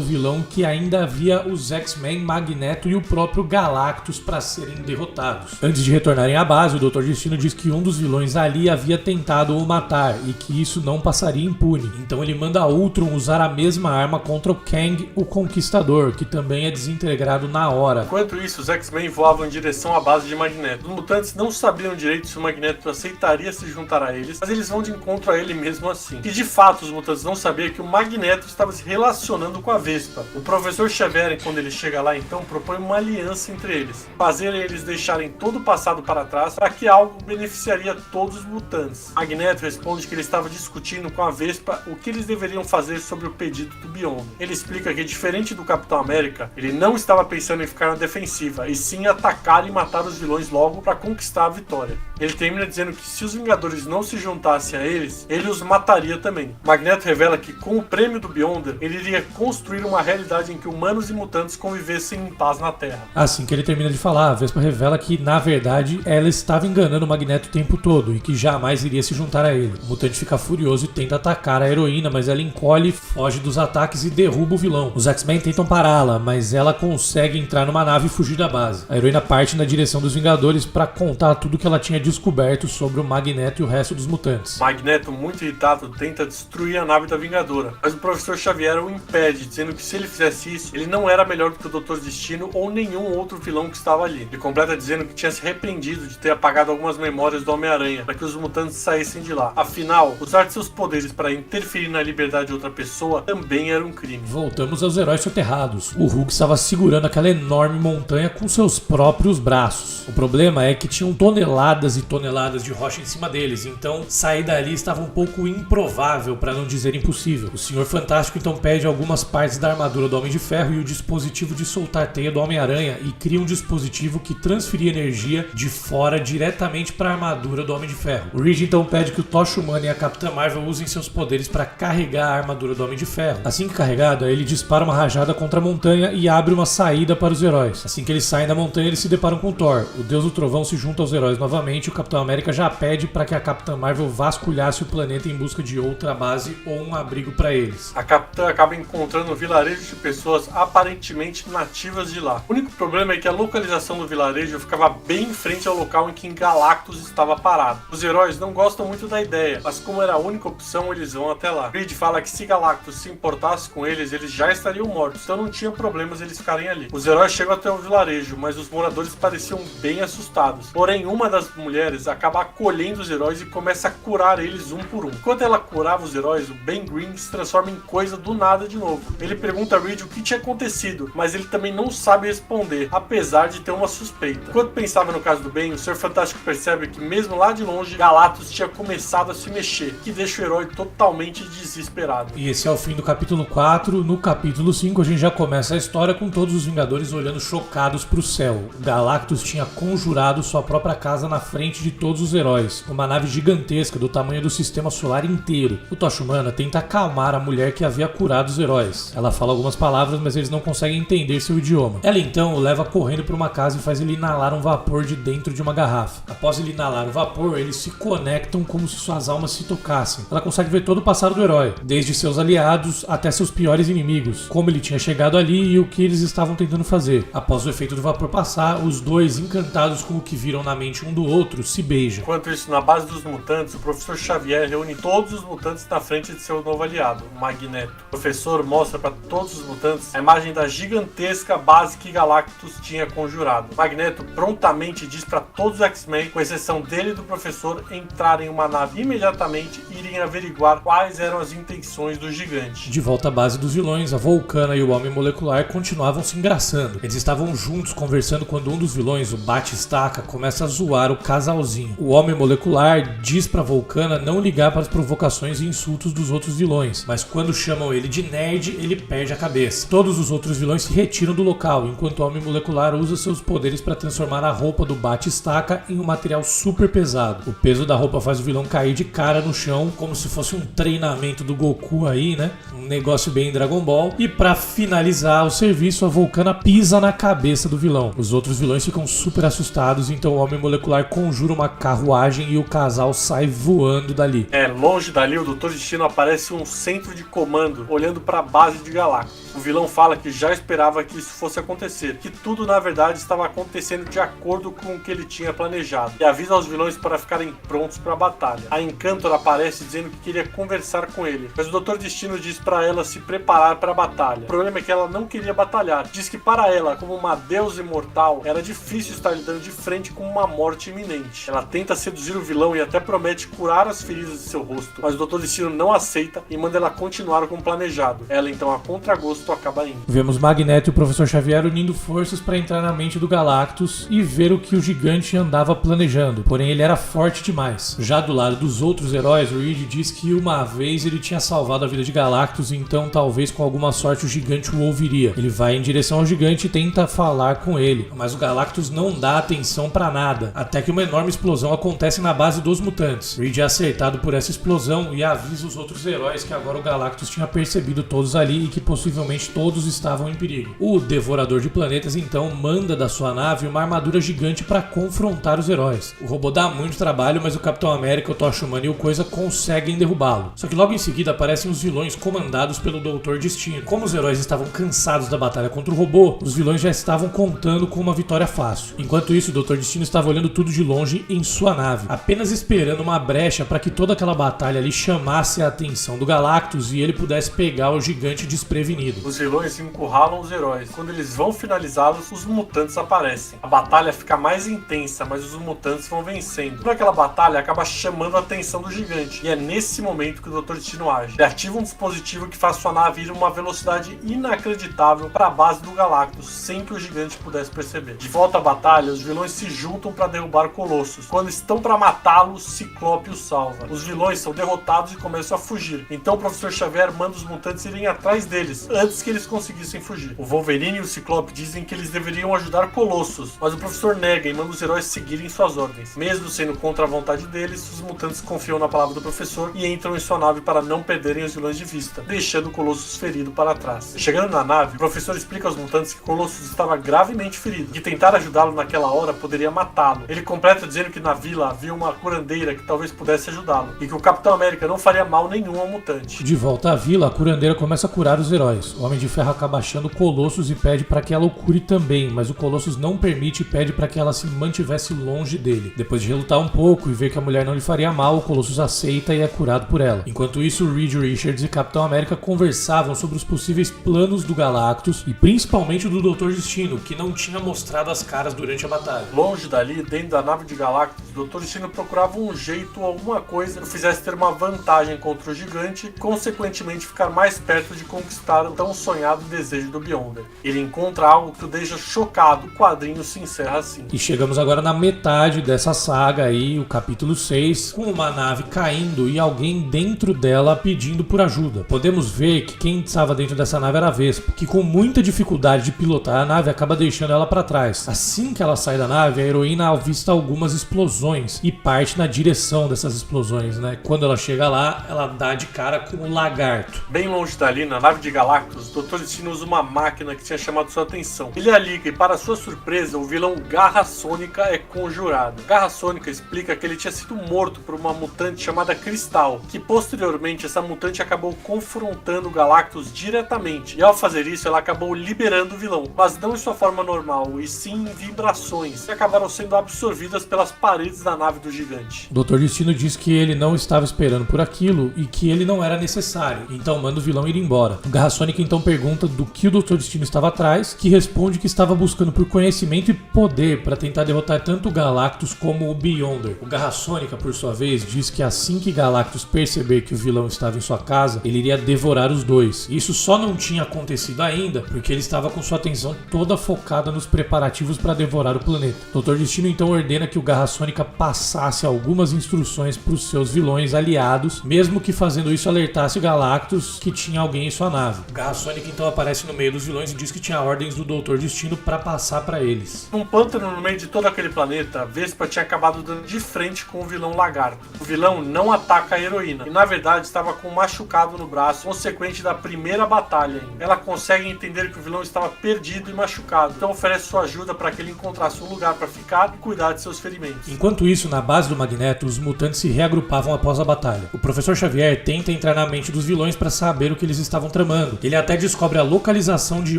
vilão que ainda havia os X-Men, Magneto e o próprio Galactus para serem derrotados. Antes de retornarem à base, o Dr. Destino diz que um dos vilões ali havia tentado o matar e que isso não passaria impune. Então ele manda Ultron usar a mesma arma contra o Kang, o Conquistador, que também é desintegrado na hora. Enquanto isso, os X-Men voavam em direção à base de Magneto. Os mutantes não sabiam direito se o Magneto aceitaria se juntar a eles, mas eles vão de encontro a ele mesmo assim. E de fato, os mutantes não sabiam que o Magneto estava se relacionando com a Vespa. O professor Xavier, quando ele chega lá, então, propõe uma aliança entre eles. Fazer eles deixarem todo o passado para trás para que algo beneficiaria todos os mutantes. Magneto responde que ele estava discutindo com a Vespa o que eles deveriam fazer sobre o pedido do Beyonder. Ele explica que, diferente do Capitão América, ele não estava pensando em ficar na defensiva, e sim atacar e matar os vilões logo para conquistar a vitória. Ele termina dizendo que se os Vingadores não se juntassem a eles, ele os mataria também. Magneto revela que com o prêmio do Beyonder, ele iria construir uma realidade em que humanos e mutantes convivessem em paz na Terra. Assim que ele termina de falar, a Vespa revela que, na verdade, ela estava enganando o Magneto o tempo todo e que jamais iria se juntar a ele. O mutante fica furioso e tenta atacar a heroína, mas ela encolhe, foge dos ataques e derruba o vilão. Os X-Men tentam pará-la, mas ela consegue entrar numa nave e fugir da base. A heroína parte na direção dos Vingadores para contar tudo que ela tinha descoberto sobre o Magneto e o resto dos mutantes. Magneto, muito irritado, tenta destruir a nave da Vingadora, mas o professor Xavier o impede, dizendo que se ele fizesse isso, ele não era melhor do que o Dr. Destino ou nenhum outro vilão que estava ali. Ele completa dizendo que tinha se arrependido de ter apagado algumas memórias do Homem-Aranha para que os mutantes saíssem de lá. Afinal, usar seus poderes para interferir na liberdade de outra pessoa também era um crime. Voltamos aos heróis soterrados. O Hulk estava segurando aquela enorme montanha com seus próprios braços. O problema é que tinham toneladas e toneladas de rocha em cima deles, então sair dali estava um pouco improvável, para não dizer impossível. O Senhor Fantástico então pede algumas partes da armadura do Homem de Ferro e o dispositivo de soltar teia do Homem-Aranha e cria um dispositivo que transferia energia de fora diretamente para a armadura do Homem de Ferro. O Reed então pede que o Tocha Humana e a Capitã Marvel usem seus poderes para carregar a armadura do Homem de Ferro. Assim que carregada, ele dispara uma rajada contra a montanha e abre uma saída para os heróis. Assim que eles saem da montanha, eles se deparam com Thor. O Deus do Trovão se junta aos heróis novamente e o Capitão América já pede para que a Capitã Marvel vasculhasse o planeta em busca de outra base ou um abrigo para eles. A Capitã acaba encontrando um vilarejo de pessoas aparentemente nativas de lá. O único problema é que a localização do vilarejo ficava bem em frente ao local em que Galactus estava parado. Os heróis não gostam muito da ideia, mas como era a única opção, eles vão até lá. Reed fala que se Galactus se importasse com eles já estariam mortos, então não tinha problemas eles ficarem ali. Os heróis chegam até o vilarejo, mas os moradores pareciam bem assustados. Porém, uma das mulheres acaba acolhendo os heróis e começa a curar eles um por um. Enquanto ela curava os heróis, o Ben Grimm se transforma em coisa do nada de novo. Ele pergunta a Reed o que tinha acontecido, mas ele também não sabe responder, apesar de ter uma suspeita. Enquanto pensava no caso do Ben, o Senhor Fantástico percebe que mesmo lá de longe, Galactus tinha começado a se mexer, que deixa o herói totalmente desesperado. E esse é o fim do capítulo 4. No capítulo 5 a gente já começa a história com todos os Vingadores olhando chocados pro céu. Galactus tinha conjurado sua própria casa na frente de todos os heróis, uma nave gigantesca do tamanho do sistema solar inteiro. O Tocha Humana tenta acalmar a mulher que havia curado os heróis. Ela fala algumas palavras, mas eles não conseguem entender seu idioma. Ela então o leva correndo para uma casa e faz ele inalar um vapor de dentro de uma garrafa. Após ele inalar o vapor, eles se conectam como se suas almas se tocassem. Ela consegue ver todo o passado do herói, desde seus aliados até seus piores inimigos, como ele tinha chegado ali e o que eles estavam tentando fazer. Após o efeito do vapor passar, os dois, encantados com o que viram na mente um do outro, se beijam. Enquanto isso, na base dos mutantes, o professor Xavier reúne todos os mutantes na frente de seu novo aliado, o Magneto. O professor mostra para todos os mutantes a imagem da gigantesca base que Galactus tinha conjurado. Magneto prontamente diz para todos os X-Men, com exceção dele e do professor, entrarem em uma nave imediatamente e irem averiguar quais eram as intenções do gigante. De volta à base dos vilões, a Vulcana e o Homem Molecular continuavam se engraçando. Eles estavam juntos conversando quando um dos vilões, o Batistaca, começa a zoar o casalzinho. O Homem Molecular diz pra Vulcana não ligar para as provocações e insultos dos outros vilões, mas quando chamam ele de nerd, ele perde a cabeça. Todos os outros vilões se retiram do local, enquanto o Homem Molecular usa seus poderes para transformar a roupa do Batistaca em um material super pesado. O peso da roupa faz o vilão cair de cara no chão, como se fosse um treinamento do Goku aí, né? Um negócio bem Dragon Ball. E pra finalizar o serviço, a Vulcana pisa na cabeça do vilão. Os outros outros vilões ficam super assustados, então o Homem Molecular conjura uma carruagem e o casal sai voando dali. Longe dali, o Dr. Destino aparece um centro de comando, olhando para a base de Galactus. O vilão fala que já esperava que isso fosse acontecer, que tudo na verdade estava acontecendo de acordo com o que ele tinha planejado, e avisa aos vilões para ficarem prontos para a batalha. A Encantor aparece dizendo que queria conversar com ele, mas o Dr. Destino diz para ela se preparar para a batalha. O problema é que ela não queria batalhar. Diz que para ela, como uma deusa imortal, era difícil estar lidando de frente com uma morte iminente. Ela tenta seduzir o vilão e até promete curar as feridas de seu rosto, mas o Dr. Destino não aceita e manda ela continuar como planejado. Ela então, a contragosto, acaba indo. Vemos Magneto e o Professor Xavier unindo forças para entrar na mente do Galactus e ver o que o gigante andava planejando, porém ele era forte demais. Já do lado dos outros heróis, o Reed diz que uma vez ele tinha salvado a vida de Galactus, então talvez com alguma sorte o gigante o ouviria. Ele vai em direção ao gigante e tenta falar com ele, mas o Galactus não dá atenção para nada, até que uma enorme explosão acontece na base dos mutantes. Reed é acertado por essa explosão e avisa os outros heróis que agora o Galactus tinha percebido todos ali e que possivelmente todos estavam em perigo. O Devorador de Planetas então manda da sua nave uma armadura gigante para confrontar os heróis. O robô dá muito trabalho, mas o Capitão América, o Tocha Humana e o Coisa conseguem derrubá-lo. Só que logo em seguida aparecem os vilões comandados pelo Doutor Destino. Como os heróis estavam cansados da batalha contra o robô, os vilões já estavam contando com uma vitória fácil. Enquanto isso, o Doutor Destino estava olhando tudo de longe em sua nave, apenas esperando uma brecha para que toda aquela batalha ali chamasse a atenção do Galactus e ele pudesse pegar o gigante desprevenido. Os vilões encurralam os heróis. Quando eles vão finalizá-los, os mutantes aparecem. A batalha fica mais intensa, mas os mutantes vão vencendo. Toda aquela batalha acaba chamando a atenção do gigante, e é nesse momento que o Dr. Destino age. Ele ativa um dispositivo que faz sua nave ir a uma velocidade inacreditável para a base do Galactus, sem que o gigante pudesse perceber. De volta à batalha, os vilões se juntam para derrubar Colossus. Quando estão para matá-lo, Ciclope o salva. Os vilões são derrotados e começam a fugir. Então o Professor Xavier manda os mutantes irem atrás deles, antes que eles conseguissem fugir. O Wolverine e o Ciclope dizem que eles deveriam ajudar Colossus, mas o professor nega e manda os heróis seguirem suas ordens. Mesmo sendo contra a vontade deles, os mutantes confiam na palavra do professor e entram em sua nave para não perderem os vilões de vista, deixando Colossus ferido para trás. Chegando na nave, o professor explica aos mutantes que Colossus estava gravemente ferido, que tentar ajudá-lo naquela hora poderia matá-lo. Ele completa dizendo que na vila havia uma curandeira que talvez pudesse ajudá-lo, e que o Capitão América não faria mal nenhum ao mutante. De volta à vila, a curandeira começa a curar os heróis. O Homem de Ferro acaba achando Colossus e pede para que ela o cure também, mas o Colossus não permite e pede para que ela se mantivesse longe dele. Depois de relutar um pouco e ver que a mulher não lhe faria mal, o Colossus aceita e é curado por ela. Enquanto isso, Reed Richards e Capitão América conversavam sobre os possíveis planos do Galactus e principalmente do Doutor Destino, que não tinha mostrado as caras durante a batalha. Longe dali, dentro da nave de Galactus, o Doutor Destino procurava um jeito ou alguma coisa que o fizesse ter uma vantagem contra o gigante e, consequentemente, ficar mais perto de conquistar o tão sonhado desejo do Beyonder. Ele encontra algo que o deixa chocado. O quadrinho se encerra assim. E chegamos agora na metade dessa saga aí, o capítulo 6, com uma nave caindo e alguém dentro dela pedindo por ajuda. Podemos ver que quem estava dentro dessa nave era a Vespa, que com muita dificuldade de pilotar a nave acaba deixando ela para trás. Assim que ela sai da nave, a heroína avista algumas explosões e parte na direção dessas explosões, né? Quando ela chega lá, ela dá de cara com o lagarto. Bem longe dali, na nave de Galactus, o Dr. Destino usa uma máquina que tinha chamado sua atenção. Ele a liga e, para sua surpresa, o vilão Garra Sônica é conjurado. Garra Sônica explica que ele tinha sido morto por uma mutante chamada Cristal, que posteriormente essa mutante acabou confrontando o Galactus diretamente, e ao fazer isso ela acabou liberando o vilão, mas não em sua forma normal, e sim em vibrações, que acabaram sendo absorvidas pelas paredes da nave do gigante. O Dr. Destino diz que ele não estava esperando por aquilo e que ele não era necessário, então manda o vilão ir embora. O Garra Sônica então pergunta do que o Dr. Destino estava atrás, que responde que estava buscando por conhecimento e poder para tentar derrotar tanto o Galactus como o Beyonder. O Garra Sônica, por sua vez, diz que assim que Galactus perceber que o vilão estava em sua casa, ele iria devorar os dois. Isso só não tinha acontecido ainda porque ele estava com sua atenção toda focada nos preparativos para devorar o planeta. O Dr. Destino então ordena que o Garra Sônica passasse algumas instruções para os seus vilões aliados, mesmo que fazendo isso alertasse o Galactus que tinha alguém em sua nave. O Garra A Sônica então aparece no meio dos vilões e diz que tinha ordens do Doutor Destino pra passar pra eles. Num pântano no meio de todo aquele planeta, a Vespa tinha acabado dando de frente com o vilão Lagarto. O vilão não ataca a heroína e na verdade estava com um machucado no braço, consequente da primeira batalha ainda. Ela consegue entender que o vilão estava perdido e machucado, então oferece sua ajuda para que ele encontrasse um lugar para ficar e cuidar de seus ferimentos. Enquanto isso, na base do Magneto, os mutantes se reagrupavam após a batalha. O Professor Xavier tenta entrar na mente dos vilões para saber o que eles estavam tramando. Ele até descobre a localização de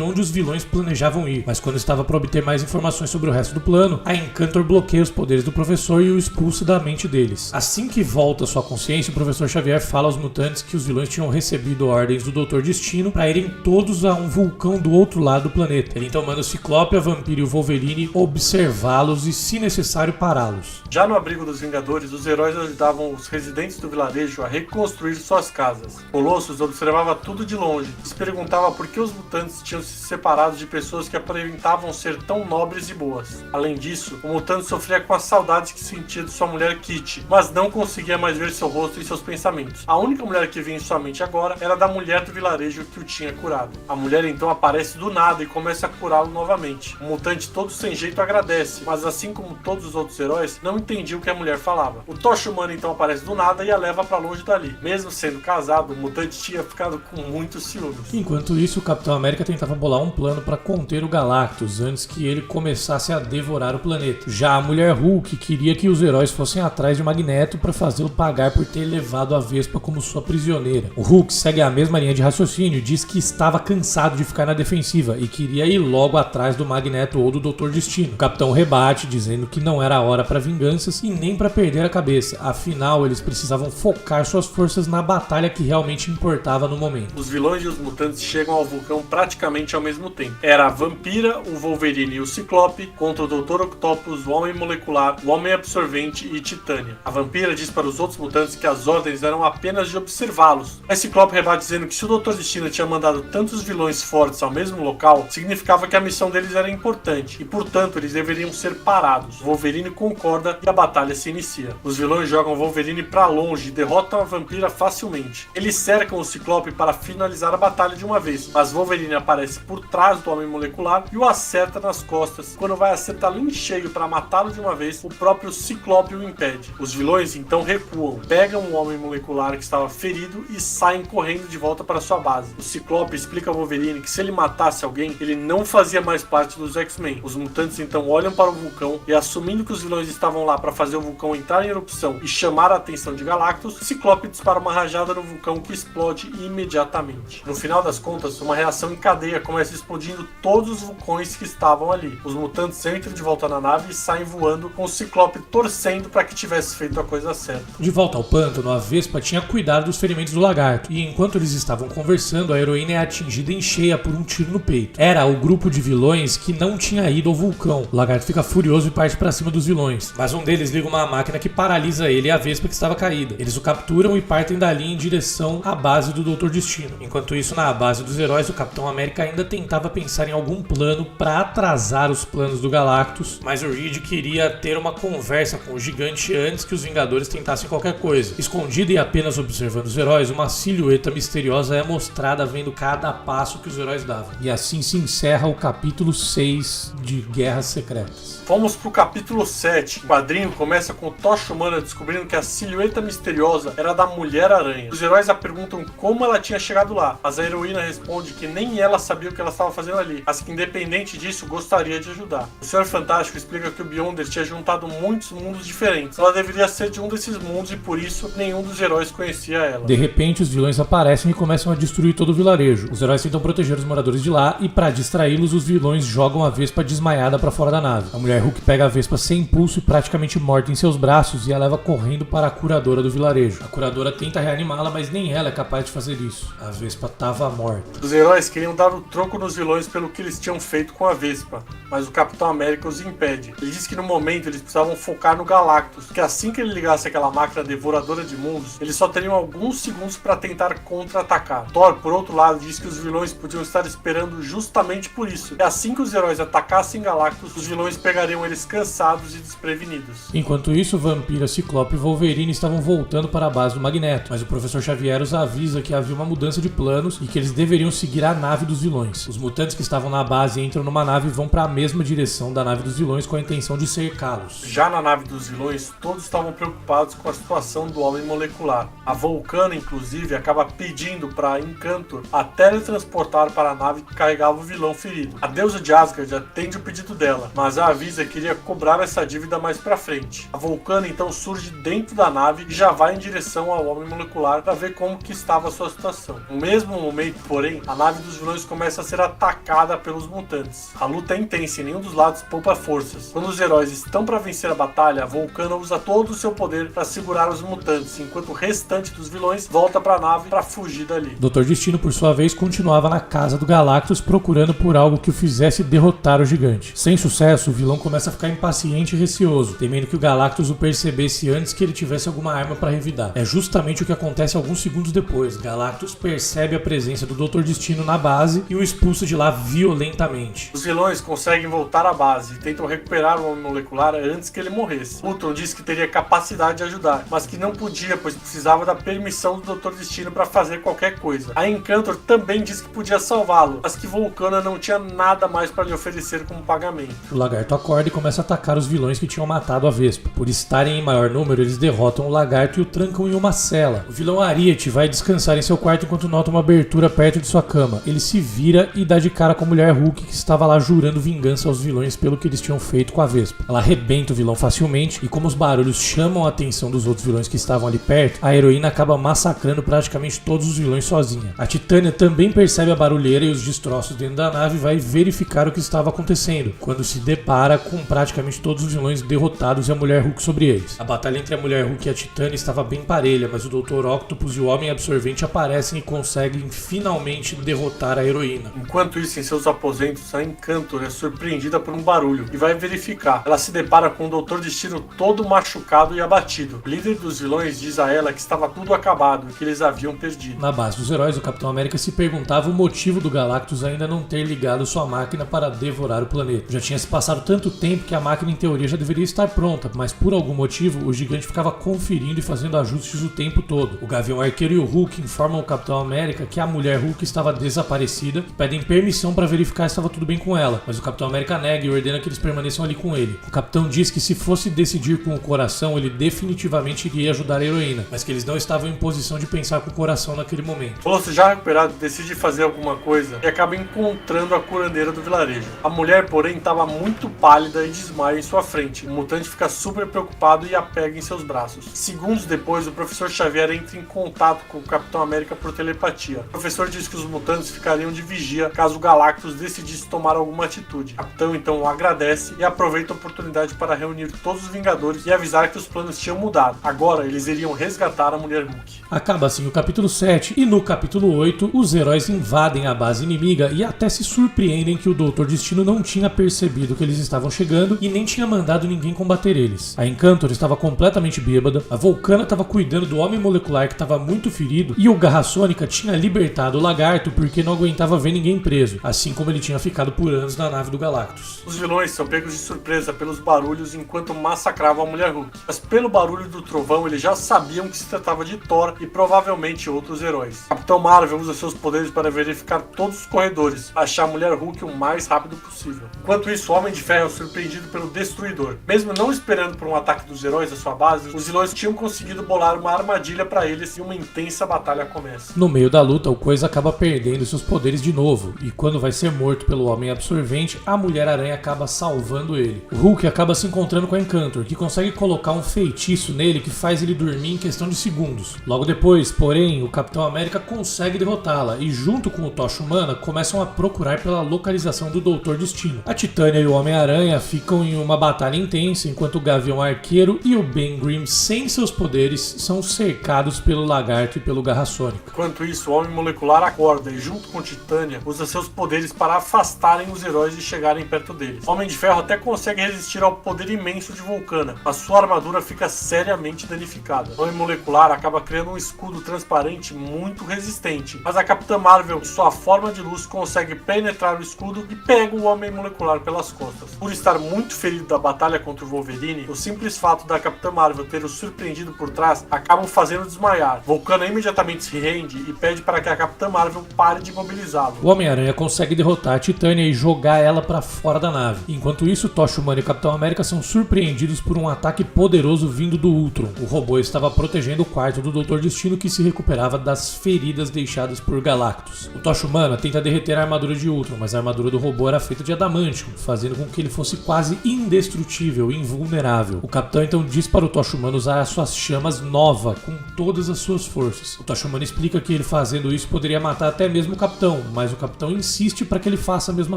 onde os vilões planejavam ir, mas quando estava para obter mais informações sobre o resto do plano, a Encantor bloqueia os poderes do professor e o expulsa da mente deles. Assim que volta à sua consciência, o Professor Xavier fala aos mutantes que os vilões tinham recebido ordens do Doutor Destino para irem todos a um vulcão do outro lado do planeta. Ele então manda o Ciclope, a Vampira e o Wolverine observá-los e, se necessário, pará-los. Já no abrigo dos Vingadores, os heróis ajudavam os residentes do vilarejo a reconstruir suas casas. Colossus observava tudo de longe e se perguntava por que os mutantes tinham se separado de pessoas que aparentavam ser tão nobres e boas. Além disso, o mutante sofria com as saudades que sentia de sua mulher Kitty, mas não conseguia mais ver seu rosto e seus pensamentos. A única mulher que vinha em sua mente agora era da mulher do vilarejo que o tinha curado. A mulher então aparece do nada e começa a curá-lo novamente. O mutante, todo sem jeito, agradece, mas assim como todos os outros heróis, não entendia o que a mulher falava. O Tocha Humana então aparece do nada e a leva pra longe dali. Mesmo sendo casado, o mutante tinha ficado com muitos ciúmes. Enquanto isso, o Capitão América tentava bolar um plano para conter o Galactus antes que ele começasse a devorar o planeta. Já a Mulher Hulk queria que os heróis fossem atrás de Magneto para fazê-lo pagar por ter levado a Vespa como sua prisioneira. O Hulk segue a mesma linha de raciocínio e diz que estava cansado de ficar na defensiva e queria ir logo atrás do Magneto ou do Doutor Destino. O Capitão rebate, dizendo que não era hora para vinganças e nem para perder a cabeça, afinal eles precisavam focar suas forças na batalha que realmente importava no momento. Os vilões e os mutantes chegam ao vulcão praticamente ao mesmo tempo. Era a Vampira, o Wolverine e o Ciclope contra o Dr. Octopus, o Homem Molecular, o Homem Absorvente e Titânia. A Vampira diz para os outros mutantes que as ordens eram apenas de observá-los. A Ciclope rebate dizendo que se o Dr. Destino tinha mandado tantos vilões fortes ao mesmo local, significava que a missão deles era importante e, portanto, eles deveriam ser parados. O Wolverine concorda e a batalha se inicia. Os vilões jogam o Wolverine para longe e derrotam a Vampira facilmente. Eles cercam o Ciclope para finalizar a batalha de uma vez, mas Wolverine aparece por trás do Homem Molecular e o acerta nas costas. Quando vai acertá-lo em cheio para matá-lo de uma vez, o próprio Ciclope o impede. Os vilões então recuam, pegam o Homem Molecular que estava ferido e saem correndo de volta para sua base. O Ciclope explica a Wolverine que se ele matasse alguém, ele não fazia mais parte dos X-Men. Os mutantes então olham para o vulcão e, assumindo que os vilões estavam lá para fazer o vulcão entrar em erupção e chamar a atenção de Galactus, o Ciclope dispara uma rajada no vulcão que explode imediatamente. No final das contas, uma reação em cadeia começa explodindo todos os vulcões que estavam ali. Os mutantes entram de volta na nave e saem voando, com o Ciclope torcendo para que tivesse feito a coisa certa. De volta ao pântano, a Vespa tinha cuidado dos ferimentos do lagarto, e enquanto eles estavam conversando, a heroína é atingida em cheia por um tiro no peito. Era o grupo de vilões que não tinha ido ao vulcão. O lagarto fica furioso e parte para cima dos vilões, mas um deles liga uma máquina que paralisa ele e a Vespa que estava caída. Eles o capturam e partem dali em direção à base do Doutor Destino. Enquanto isso, na base dos heróis, o Capitão América ainda tentava pensar em algum plano para atrasar os planos do Galactus, mas o Reed queria ter uma conversa com o gigante antes que os Vingadores tentassem qualquer coisa. Escondido e apenas observando os heróis, uma silhueta misteriosa é mostrada vendo cada passo que os heróis davam. E assim se encerra o capítulo 6 de Guerras Secretas. Fomos pro capítulo 7. O quadrinho começa com o Tocha Humana descobrindo que a silhueta misteriosa era da Mulher-Aranha. Os heróis a perguntam como ela tinha chegado lá, mas a heroína responde que nem ela sabia o que ela estava fazendo ali, mas que independente disso gostaria de ajudar. O Senhor Fantástico explica que o Beyonder tinha juntado muitos mundos diferentes. Ela deveria ser de um desses mundos e por isso nenhum dos heróis conhecia ela. De repente, os vilões aparecem e começam a destruir todo o vilarejo. Os heróis tentam proteger os moradores de lá e, para distraí-los, os vilões jogam a Vespa desmaiada para fora da nave. A Mulher Hulk pega a Vespa sem impulso e praticamente morta em seus braços e a leva correndo para a curadora do vilarejo. A curadora tenta reanimá-la, mas nem ela é capaz de fazer isso. A Vespa estava morta. Os heróis queriam dar o troco nos vilões pelo que eles tinham feito com a Vespa, mas o Capitão América os impede. Ele diz que no momento eles precisavam focar no Galactus, que assim que ele ligasse aquela máquina devoradora de mundos, eles só teriam alguns segundos para tentar contra-atacar. Thor, por outro lado, diz que os vilões podiam estar esperando justamente por isso, e assim que os heróis atacassem Galactus, os vilões pegariam eles cansados e desprevenidos. Enquanto isso, Vampira, Ciclope e Wolverine estavam voltando para a base do Magneto, mas o Professor Xavier os avisa que havia uma mudança de planos e que eles eles deveriam seguir a nave dos vilões. Os mutantes que estavam na base entram numa nave e vão para a mesma direção da nave dos vilões com a intenção de cercá-los. Já na nave dos vilões, todos estavam preocupados com a situação do homem molecular. A Vulcana, inclusive, acaba pedindo para Encantor a teletransportar para a nave que carregava o vilão ferido. A deusa de Asgard atende o pedido dela, mas a avisa que iria cobrar essa dívida mais pra frente. A Vulcana então surge dentro da nave e já vai em direção ao homem molecular para ver como que estava a sua situação. No mesmo momento, porém, a nave dos vilões começa a ser atacada pelos mutantes. A luta é intensa e nenhum dos lados poupa forças. Quando os heróis estão para vencer a batalha, a Vulcana usa todo o seu poder para segurar os mutantes, enquanto o restante dos vilões volta para a nave para fugir dali. Dr. Destino, por sua vez, continuava na casa do Galactus procurando por algo que o fizesse derrotar o gigante. Sem sucesso, o vilão começa a ficar impaciente e receoso, temendo que o Galactus o percebesse antes que ele tivesse alguma arma para revidar. É justamente o que acontece alguns segundos depois. Galactus percebe a presença do Dr. Destino na base e o expulsa de lá violentamente. Os vilões conseguem voltar à base e tentam recuperar o homem molecular antes que ele morresse. Ultron diz que teria capacidade de ajudar, mas que não podia, pois precisava da permissão do Dr. Destino para fazer qualquer coisa. A Encantor também diz que podia salvá-lo, mas que Vulcana não tinha nada mais para lhe oferecer como pagamento. O Lagarto acorda e começa a atacar os vilões que tinham matado a Vespa. Por estarem em maior número, eles derrotam o Lagarto e o trancam em uma cela. O vilão Ariete vai descansar em seu quarto enquanto nota uma abertura perto de sua cama. Ele se vira e dá de cara com a mulher Hulk, que estava lá jurando vingança aos vilões pelo que eles tinham feito com a Vespa. Ela arrebenta o vilão facilmente e, como os barulhos chamam a atenção dos outros vilões que estavam ali perto, a heroína acaba massacrando praticamente todos os vilões sozinha. A Titânia também percebe a barulheira e os destroços dentro da nave e vai verificar o que estava acontecendo, quando se depara com praticamente todos os vilões derrotados e a mulher Hulk sobre eles. A batalha entre a mulher Hulk e a Titânia estava bem parelha, mas o Dr. Octopus e o Homem Absorvente aparecem e conseguem finalmente derrotar a heroína. Enquanto isso, em seus aposentos, a Encantor é surpreendida por um barulho e vai verificar. Ela se depara com o Dr. Destino todo machucado e abatido. O líder dos vilões diz a ela que estava tudo acabado e que eles haviam perdido. Na base dos heróis, o Capitão América se perguntava o motivo do Galactus ainda não ter ligado sua máquina para devorar o planeta. Já tinha se passado tanto tempo que a máquina em teoria já deveria estar pronta, mas por algum motivo o gigante ficava conferindo e fazendo ajustes o tempo todo. O Gavião Arqueiro e o Hulk informam o Capitão América que a mulher Hulk estava desaparecida e pedem permissão para verificar se estava tudo bem com ela, mas o Capitão América nega e ordena que eles permaneçam ali com ele. O Capitão diz que se fosse decidir com o coração, ele definitivamente iria ajudar a heroína, mas que eles não estavam em posição de pensar com o coração naquele momento. Colosso, já recuperado, decide fazer alguma coisa e acaba encontrando a curandeira do vilarejo. A mulher, porém, estava muito pálida e desmaia em sua frente. O mutante fica super preocupado e a pega em seus braços. Segundos depois, o Professor Xavier entra em contato com o Capitão América por telepatia. O professor diz que os mutantes ficariam de vigia caso o Galactus decidisse tomar alguma atitude. O Capitão então agradece e aproveita a oportunidade para reunir todos os Vingadores e avisar que os planos tinham mudado. Agora eles iriam resgatar a mulher Hulk. Acaba assim o capítulo 7 e no capítulo 8 os heróis invadem a base inimiga e até se surpreendem que o Dr. Destino não tinha percebido que eles estavam chegando e nem tinha mandado ninguém combater eles. A Encantor estava completamente bêbada, a Vulcana estava cuidando do homem molecular que estava muito ferido e o Garra Sônica tinha libertado o Lagarto porque não aguentava ver ninguém preso, assim como ele tinha ficado por anos na nave do Galactus. Os vilões são pegos de surpresa pelos barulhos enquanto massacravam a mulher Hulk, mas pelo barulho do trovão eles já sabiam que se tratava de Thor e provavelmente outros heróis. Capitão Marvel usa seus poderes para verificar todos os corredores, achar a mulher Hulk o mais rápido possível. Enquanto isso, o Homem de Ferro é surpreendido pelo Destruidor. Mesmo não esperando por um ataque dos heróis à sua base, os vilões tinham conseguido bolar uma armadilha para eles e uma intensa batalha começa. No meio da luta, o Coisa acaba perdendo seus poderes de novo, e quando vai ser morto pelo Homem Absorvente, a Mulher-Aranha acaba salvando ele. O Hulk acaba se encontrando com a Encantor, que consegue colocar um feitiço nele que faz ele dormir em questão de segundos. Logo depois, porém, o Capitão América consegue derrotá-la, e junto com o Tocha Humana, começam a procurar pela localização do Dr. Destino. A Titânia e o Homem-Aranha ficam em uma batalha intensa, enquanto o Gavião Arqueiro e o Ben Grimm, sem seus poderes, são cercados pelo Lagarto e pelo Garra Sônica. Enquanto isso, o Homem Molecular acorda e, junto com Titânia, usa seus poderes para afastarem os heróis e chegarem perto deles. O Homem de Ferro até consegue resistir ao poder imenso de Vulcana, mas sua armadura fica seriamente danificada. O Homem Molecular acaba criando um escudo transparente muito resistente, mas a Capitã Marvel, em sua forma de luz, consegue penetrar o escudo e pega o Homem Molecular pelas costas. Por estar muito ferido da batalha contra o Wolverine, o simples fato da Capitã Marvel ter o surpreendido por trás acabam fazendo desmaiar. Vulcana imediatamente se rende e pede para que a Capitã Capitã Marvel pare de imobilizá-lo. O Homem-Aranha consegue derrotar a Titânia e jogar ela pra fora da nave. Enquanto isso, Tocha Humana e o Capitão América são surpreendidos por um ataque poderoso vindo do Ultron. O robô estava protegendo o quarto do Dr. Destino, que se recuperava das feridas deixadas por Galactus. O Tocha Humana tenta derreter a armadura de Ultron, mas a armadura do robô era feita de adamantium, fazendo com que ele fosse quase indestrutível, invulnerável. O Capitão então diz para o Tocha Humana usar as suas chamas Nova com todas as suas forças. O Tocha Humana explica que ele fazendo isso poderia matar até mesmo o Capitão, mas o Capitão insiste para que ele faça mesmo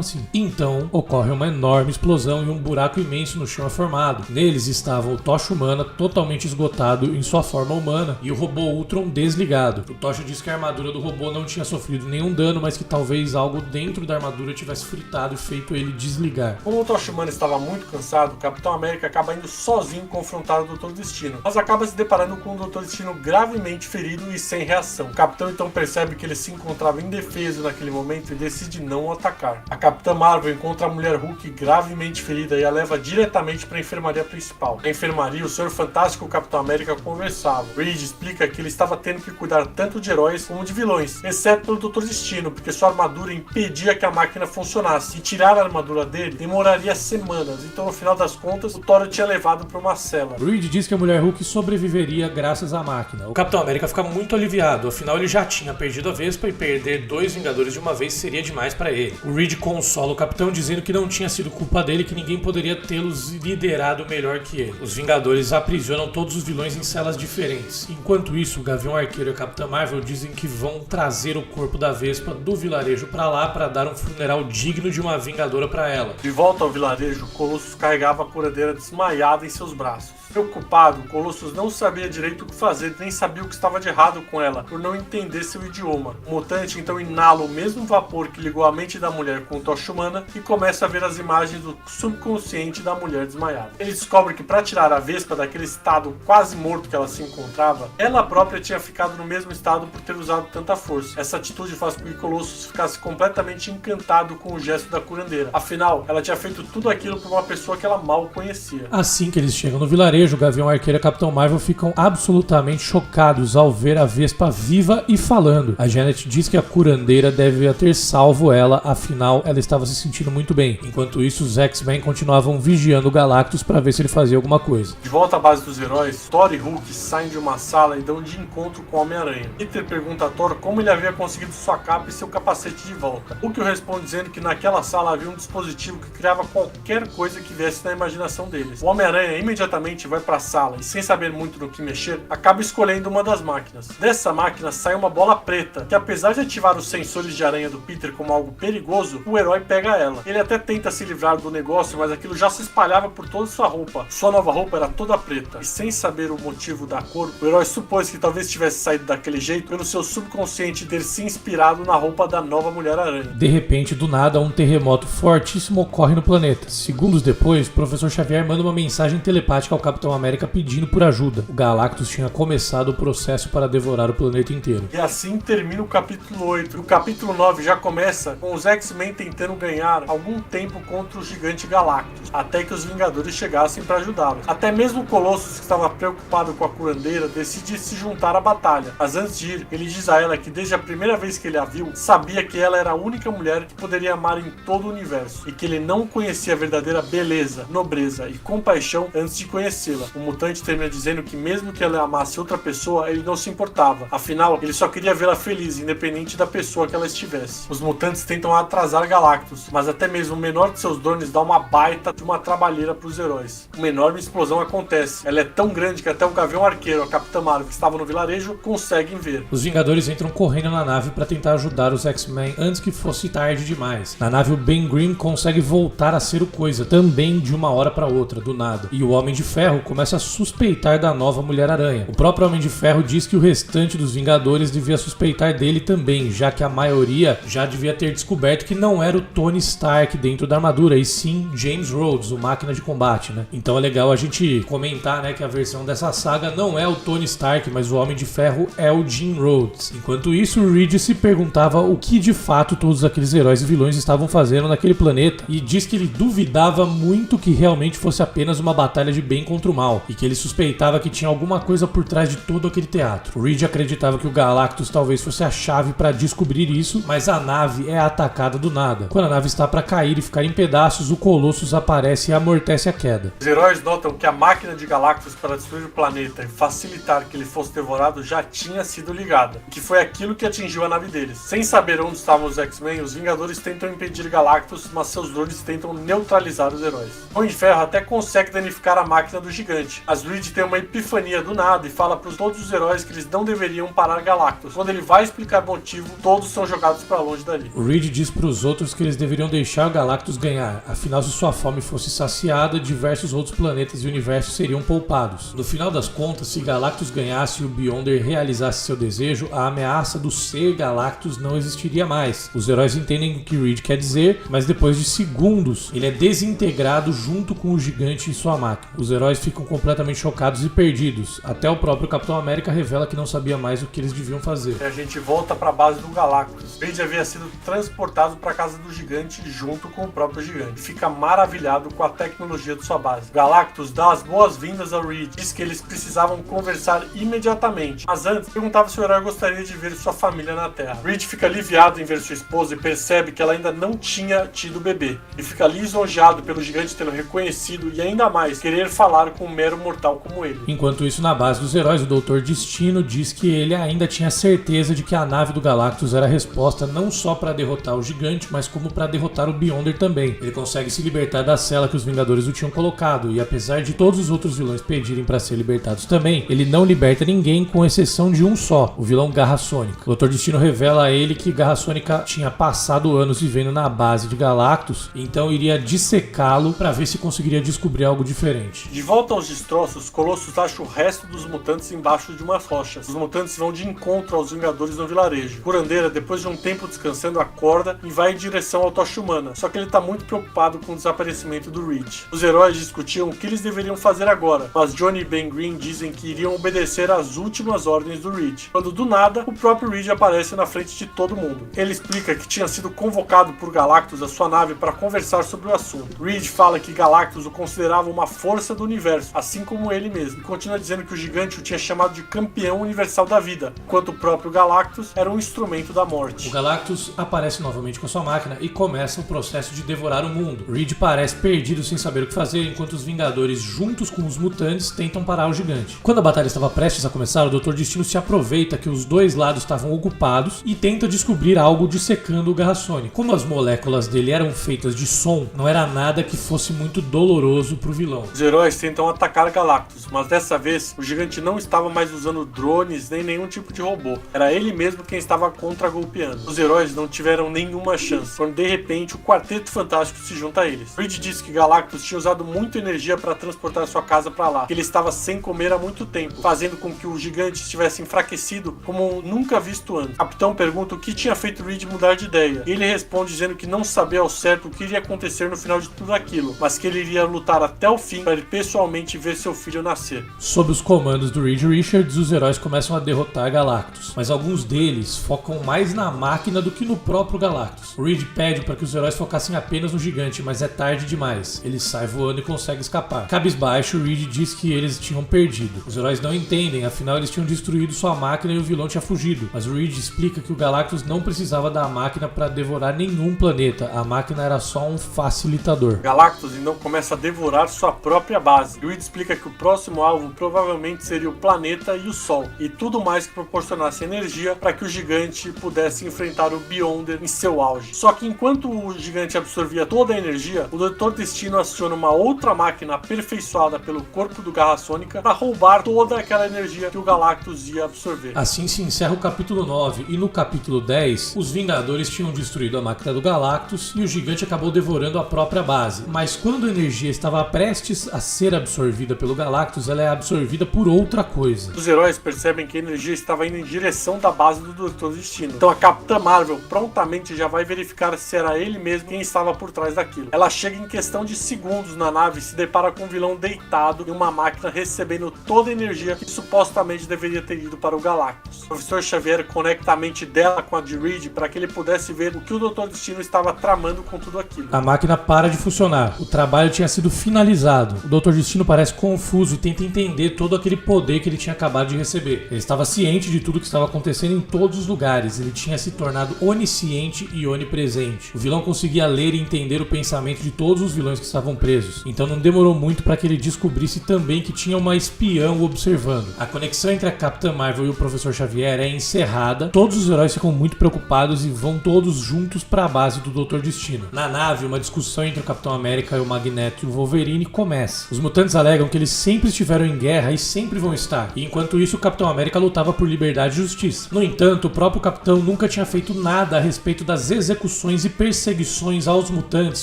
assim. Então ocorre uma enorme explosão e um buraco imenso no chão é formado. Neles estavam o Tocha Humana totalmente esgotado em sua forma humana e o robô Ultron desligado. O Tocha diz que a armadura do robô não tinha sofrido nenhum dano, mas que talvez algo dentro da armadura tivesse fritado e feito ele desligar. Como o Tocha Humana estava muito cansado, o Capitão América acaba indo sozinho confrontar o Dr. Destino, mas acaba se deparando com o Dr. Destino gravemente ferido e sem reação. O Capitão então percebe que ele se encontrava indefeso naquele momento e decide não o atacar. A Capitã Marvel encontra a Mulher Hulk gravemente ferida e a leva diretamente para a enfermaria principal. Na enfermaria, o Senhor Fantástico e o Capitão América conversavam. Reed explica que ele estava tendo que cuidar tanto de heróis como de vilões, exceto pelo Dr. Destino, porque sua armadura impedia que a máquina funcionasse, e tirar a armadura dele demoraria semanas, então no final das contas, o Thor tinha levado para uma cela. Reed diz que a Mulher Hulk sobreviveria graças à máquina. O Capitão América fica muito aliviado, afinal ele já tinha perdido a Vespa e perder 2 Vingadores de uma vez seria demais para ele. O Reed consola o Capitão dizendo que não tinha sido culpa dele, que ninguém poderia tê-los liderado melhor que ele. Os Vingadores aprisionam todos os vilões em celas diferentes. Enquanto isso, o Gavião Arqueiro e a Capitã Marvel dizem que vão trazer o corpo da Vespa do vilarejo para lá para dar um funeral digno de uma Vingadora para ela. De volta ao vilarejo, Colossus carregava a curandeira desmaiada em seus braços. Preocupado, Colossus não sabia direito o que fazer, nem sabia o que estava de errado com ela, por não entender seu idioma. O mutante então inala o mesmo vapor que ligou a mente da mulher com o Tocha Humana e começa a ver as imagens do subconsciente da mulher desmaiada. Ele descobre que para tirar a Vespa daquele estado quase morto que ela se encontrava, ela própria tinha ficado no mesmo estado por ter usado tanta força. Essa atitude faz com que Colossus ficasse completamente encantado com o gesto da curandeira. Afinal, ela tinha feito tudo aquilo por uma pessoa que ela mal conhecia. Assim que eles chegam no vilarejo, o Gavião Arqueiro e a Capitão Marvel ficam absolutamente chocados ao ver a Vespa viva e falando. A Janet diz que a curandeira deve ter salvo ela, afinal ela estava se sentindo muito bem. Enquanto isso, os X-Men continuavam vigiando o Galactus para ver se ele fazia alguma coisa. De volta à base dos heróis, Thor e Hulk saem de uma sala e dão de encontro com o Homem-Aranha. Peter pergunta a Thor como ele havia conseguido sua capa e seu capacete de volta. Hulk responde dizendo que naquela sala havia um dispositivo que criava qualquer coisa que viesse na imaginação deles. O Homem-Aranha imediatamente vai para a sala e, sem saber muito no que mexer, acaba escolhendo uma das máquinas. Dessa máquina sai uma bola preta, que apesar de ativar os sensores de aranha do Peter como algo perigoso, o herói pega ela. Ele até tenta se livrar do negócio, mas aquilo já se espalhava por toda sua roupa. Sua nova roupa era toda preta, e sem saber o motivo da cor, o herói supôs que talvez tivesse saído daquele jeito pelo seu subconsciente ter se inspirado na roupa da nova Mulher-Aranha. De repente, do nada, um terremoto fortíssimo ocorre no planeta. Segundos depois, o Professor Xavier manda uma mensagem telepática ao Capitão América pedindo por ajuda. O Galactus tinha começado o processo para devorar o planeta inteiro. E assim termina o capítulo 8. O capítulo 9 já começa com os X-Men tentando ganhar algum tempo contra o gigante Galactus, até que os Vingadores chegassem para ajudá-los. Até mesmo o Colossus, que estava preocupado com a curandeira, decide se juntar à batalha. Mas antes de ir, ele diz a ela que desde a primeira vez que ele a viu, sabia que ela era a única mulher que poderia amar em todo o universo, e que ele não conhecia a verdadeira beleza, nobreza e compaixão antes de conhecê-la. O mutante termina dizendo que mesmo que ela amasse outra pessoa, ele não se importava. Afinal, ele só queria vê-la feliz, independente da pessoa que ela estivesse. Os mutantes tentam atrasar Galactus, mas até mesmo o menor de seus drones dá uma baita de uma trabalheira para os heróis. Uma enorme explosão acontece. Ela é tão grande que até o Gavião Arqueiro e a Capitã Marvel, que estavam no vilarejo, conseguem ver. Os Vingadores entram correndo na nave para tentar ajudar os X-Men antes que fosse tarde demais. Na nave, o Ben Grimm consegue voltar a ser o Coisa, também de uma hora para outra, do nada. E o Homem de Ferro começa a suspeitar da nova Mulher-Aranha. O próprio Homem de Ferro diz que o restante dos Vingadores devia suspeitar dele também, já que a maioria já devia ter descoberto que não era o Tony Stark dentro da armadura, e sim James Rhodes, o máquina de combate, né? Então é legal a gente comentar, né, que a versão dessa saga não é o Tony Stark, mas o Homem de Ferro é o Jim Rhodes. Enquanto isso, o Reed se perguntava o que de fato todos aqueles heróis e vilões estavam fazendo naquele planeta, e diz que ele duvidava muito que realmente fosse apenas uma batalha de bem contra contra o mal e que ele suspeitava que tinha alguma coisa por trás de todo aquele teatro. O Reed acreditava que o Galactus talvez fosse a chave para descobrir isso, mas a nave é atacada do nada. Quando a nave está para cair e ficar em pedaços, o Colossus aparece e amortece a queda. Os heróis notam que a máquina de Galactus para destruir o planeta e facilitar que ele fosse devorado já tinha sido ligada, que foi aquilo que atingiu a nave deles. Sem saber onde estavam os X-Men, os Vingadores tentam impedir Galactus, mas seus drones tentam neutralizar os heróis. Homem de Ferro até consegue danificar a máquina do gigante. As Reed tem uma epifania do nada e fala para todos os heróis que eles não deveriam parar Galactus. Quando ele vai explicar o motivo, todos são jogados para longe dali. O Reed diz para os outros que eles deveriam deixar o Galactus ganhar, afinal se sua fome fosse saciada, diversos outros planetas e universos seriam poupados. No final das contas, se Galactus ganhasse e o Beyonder realizasse seu desejo, a ameaça do ser Galactus não existiria mais. Os heróis entendem o que Reed quer dizer, mas depois de segundos, ele é desintegrado junto com o gigante e sua máquina. Os heróis ficam completamente chocados e perdidos. Até o próprio Capitão América revela que não sabia mais o que eles deviam fazer. E a gente volta para a base do Galactus. Reed havia sido transportado para a casa do gigante junto com o próprio gigante. Fica maravilhado com a tecnologia de sua base. Galactus dá as boas-vindas ao Reed. Diz que eles precisavam conversar imediatamente. Mas antes, perguntava se o herói gostaria de ver sua família na Terra. Reed fica aliviado em ver sua esposa e percebe que ela ainda não tinha tido bebê. E fica lisonjeado pelo gigante tê-lo reconhecido e ainda mais querer falar com um mero mortal como ele. Enquanto isso, na base dos heróis, o Doutor Destino diz que ele ainda tinha certeza de que a nave do Galactus era a resposta não só para derrotar o gigante, mas como para derrotar o Beyonder também. Ele consegue se libertar da cela que os Vingadores o tinham colocado, e apesar de todos os outros vilões pedirem para ser libertados também, ele não liberta ninguém com exceção de um só, o vilão Garra Sônica. O Doutor Destino revela a ele que Garra Sônica tinha passado anos vivendo na base de Galactus, então iria dissecá-lo para ver se conseguiria descobrir algo diferente. De volta aos destroços, Colossus acha o resto dos mutantes embaixo de umas rochas. Os mutantes vão de encontro aos Vingadores no vilarejo. Curandeira, depois de um tempo descansando, acorda e vai em direção ao Tocha Humana, só que ele está muito preocupado com o desaparecimento do Reed. Os heróis discutiam o que eles deveriam fazer agora, mas Johnny e Ben Green dizem que iriam obedecer às últimas ordens do Reed, quando do nada o próprio Reed aparece na frente de todo mundo. Ele explica que tinha sido convocado por Galactus a sua nave para conversar sobre o assunto. Reed fala que Galactus o considerava uma força do universo, assim como ele mesmo, e continua dizendo que o gigante o tinha chamado de campeão universal da vida, enquanto o próprio Galactus era um instrumento da morte. O Galactus aparece novamente com sua máquina e começa o processo de devorar o mundo. Reed parece perdido sem saber o que fazer, enquanto os Vingadores, juntos com os mutantes, tentam parar o gigante. Quando a batalha estava prestes a começar, o Dr. Destino se aproveita que os dois lados estavam ocupados e tenta descobrir algo dissecando o Garra Sônica. Como as moléculas dele eram feitas de som, não era nada que fosse muito doloroso pro vilão. Os heróis tentam atacar Galactus, mas dessa vez o gigante não estava mais usando drones nem nenhum tipo de robô. Era ele mesmo quem estava contra-golpeando. Os heróis não tiveram nenhuma chance, quando de repente o Quarteto Fantástico se junta a eles. Reed diz que Galactus tinha usado muita energia para transportar sua casa para lá, que ele estava sem comer há muito tempo, fazendo com que o gigante estivesse enfraquecido como nunca visto antes. O capitão pergunta o que tinha feito Reed mudar de ideia, e ele responde dizendo que não sabia ao certo o que iria acontecer no final de tudo aquilo, mas que ele iria lutar até o fim para ele pessoalmente ver seu filho nascer. Sob os comandos do Reed Richards, os heróis começam a derrotar Galactus, mas alguns deles focam mais na máquina do que no próprio Galactus. O Reed pede para que os heróis focassem apenas no gigante, mas é tarde demais. Ele sai voando e consegue escapar. Cabisbaixo, Reed diz que eles tinham perdido. Os heróis não entendem, afinal eles tinham destruído sua máquina e o vilão tinha fugido. Mas o Reed explica que o Galactus não precisava da máquina para devorar nenhum planeta. A máquina era só um facilitador. Galactus então começa a devorar sua própria base. Reed explica que o próximo alvo provavelmente seria o planeta e o Sol, e tudo mais que proporcionasse energia para que o gigante pudesse enfrentar o Beyonder em seu auge. Só que enquanto o gigante absorvia toda a energia, o Dr. Destino aciona uma outra máquina aperfeiçoada pelo corpo do Garra Sônica para roubar toda aquela energia que o Galactus ia absorver. Assim se encerra o capítulo 9, e no capítulo 10, os Vingadores tinham destruído a máquina do Galactus e o gigante acabou devorando a própria base. Mas quando a energia estava prestes a ser absorvida pelo Galactus, ela é absorvida por outra coisa. Os heróis percebem que a energia estava indo em direção da base do Dr. Destino. Então a Capitã Marvel prontamente já vai verificar se era ele mesmo quem estava por trás daquilo. Ela chega em questão de segundos na nave e se depara com um vilão deitado em uma máquina recebendo toda a energia que supostamente deveria ter ido para o Galactus. O professor Xavier conecta a mente dela com a de Reed para que ele pudesse ver o que o Dr. Destino estava tramando com tudo aquilo. A máquina para de funcionar. O trabalho tinha sido finalizado. O Dr. Destino Destino parece confuso e tenta entender todo aquele poder que ele tinha acabado de receber. Ele estava ciente de tudo que estava acontecendo em todos os lugares, ele tinha se tornado onisciente e onipresente. O vilão conseguia ler e entender o pensamento de todos os vilões que estavam presos, então não demorou muito para que ele descobrisse também que tinha uma espiã o observando. A conexão entre a Capitã Marvel e o Professor Xavier é encerrada, todos os heróis ficam muito preocupados e vão todos juntos para a base do Dr. Destino. Na nave, uma discussão entre o Capitão América e o Magneto e o Wolverine começa. Os mutantes alegam que eles sempre estiveram em guerra e sempre vão estar, e enquanto isso o Capitão América lutava por liberdade e justiça. No entanto, o próprio Capitão nunca tinha feito nada a respeito das execuções e perseguições aos mutantes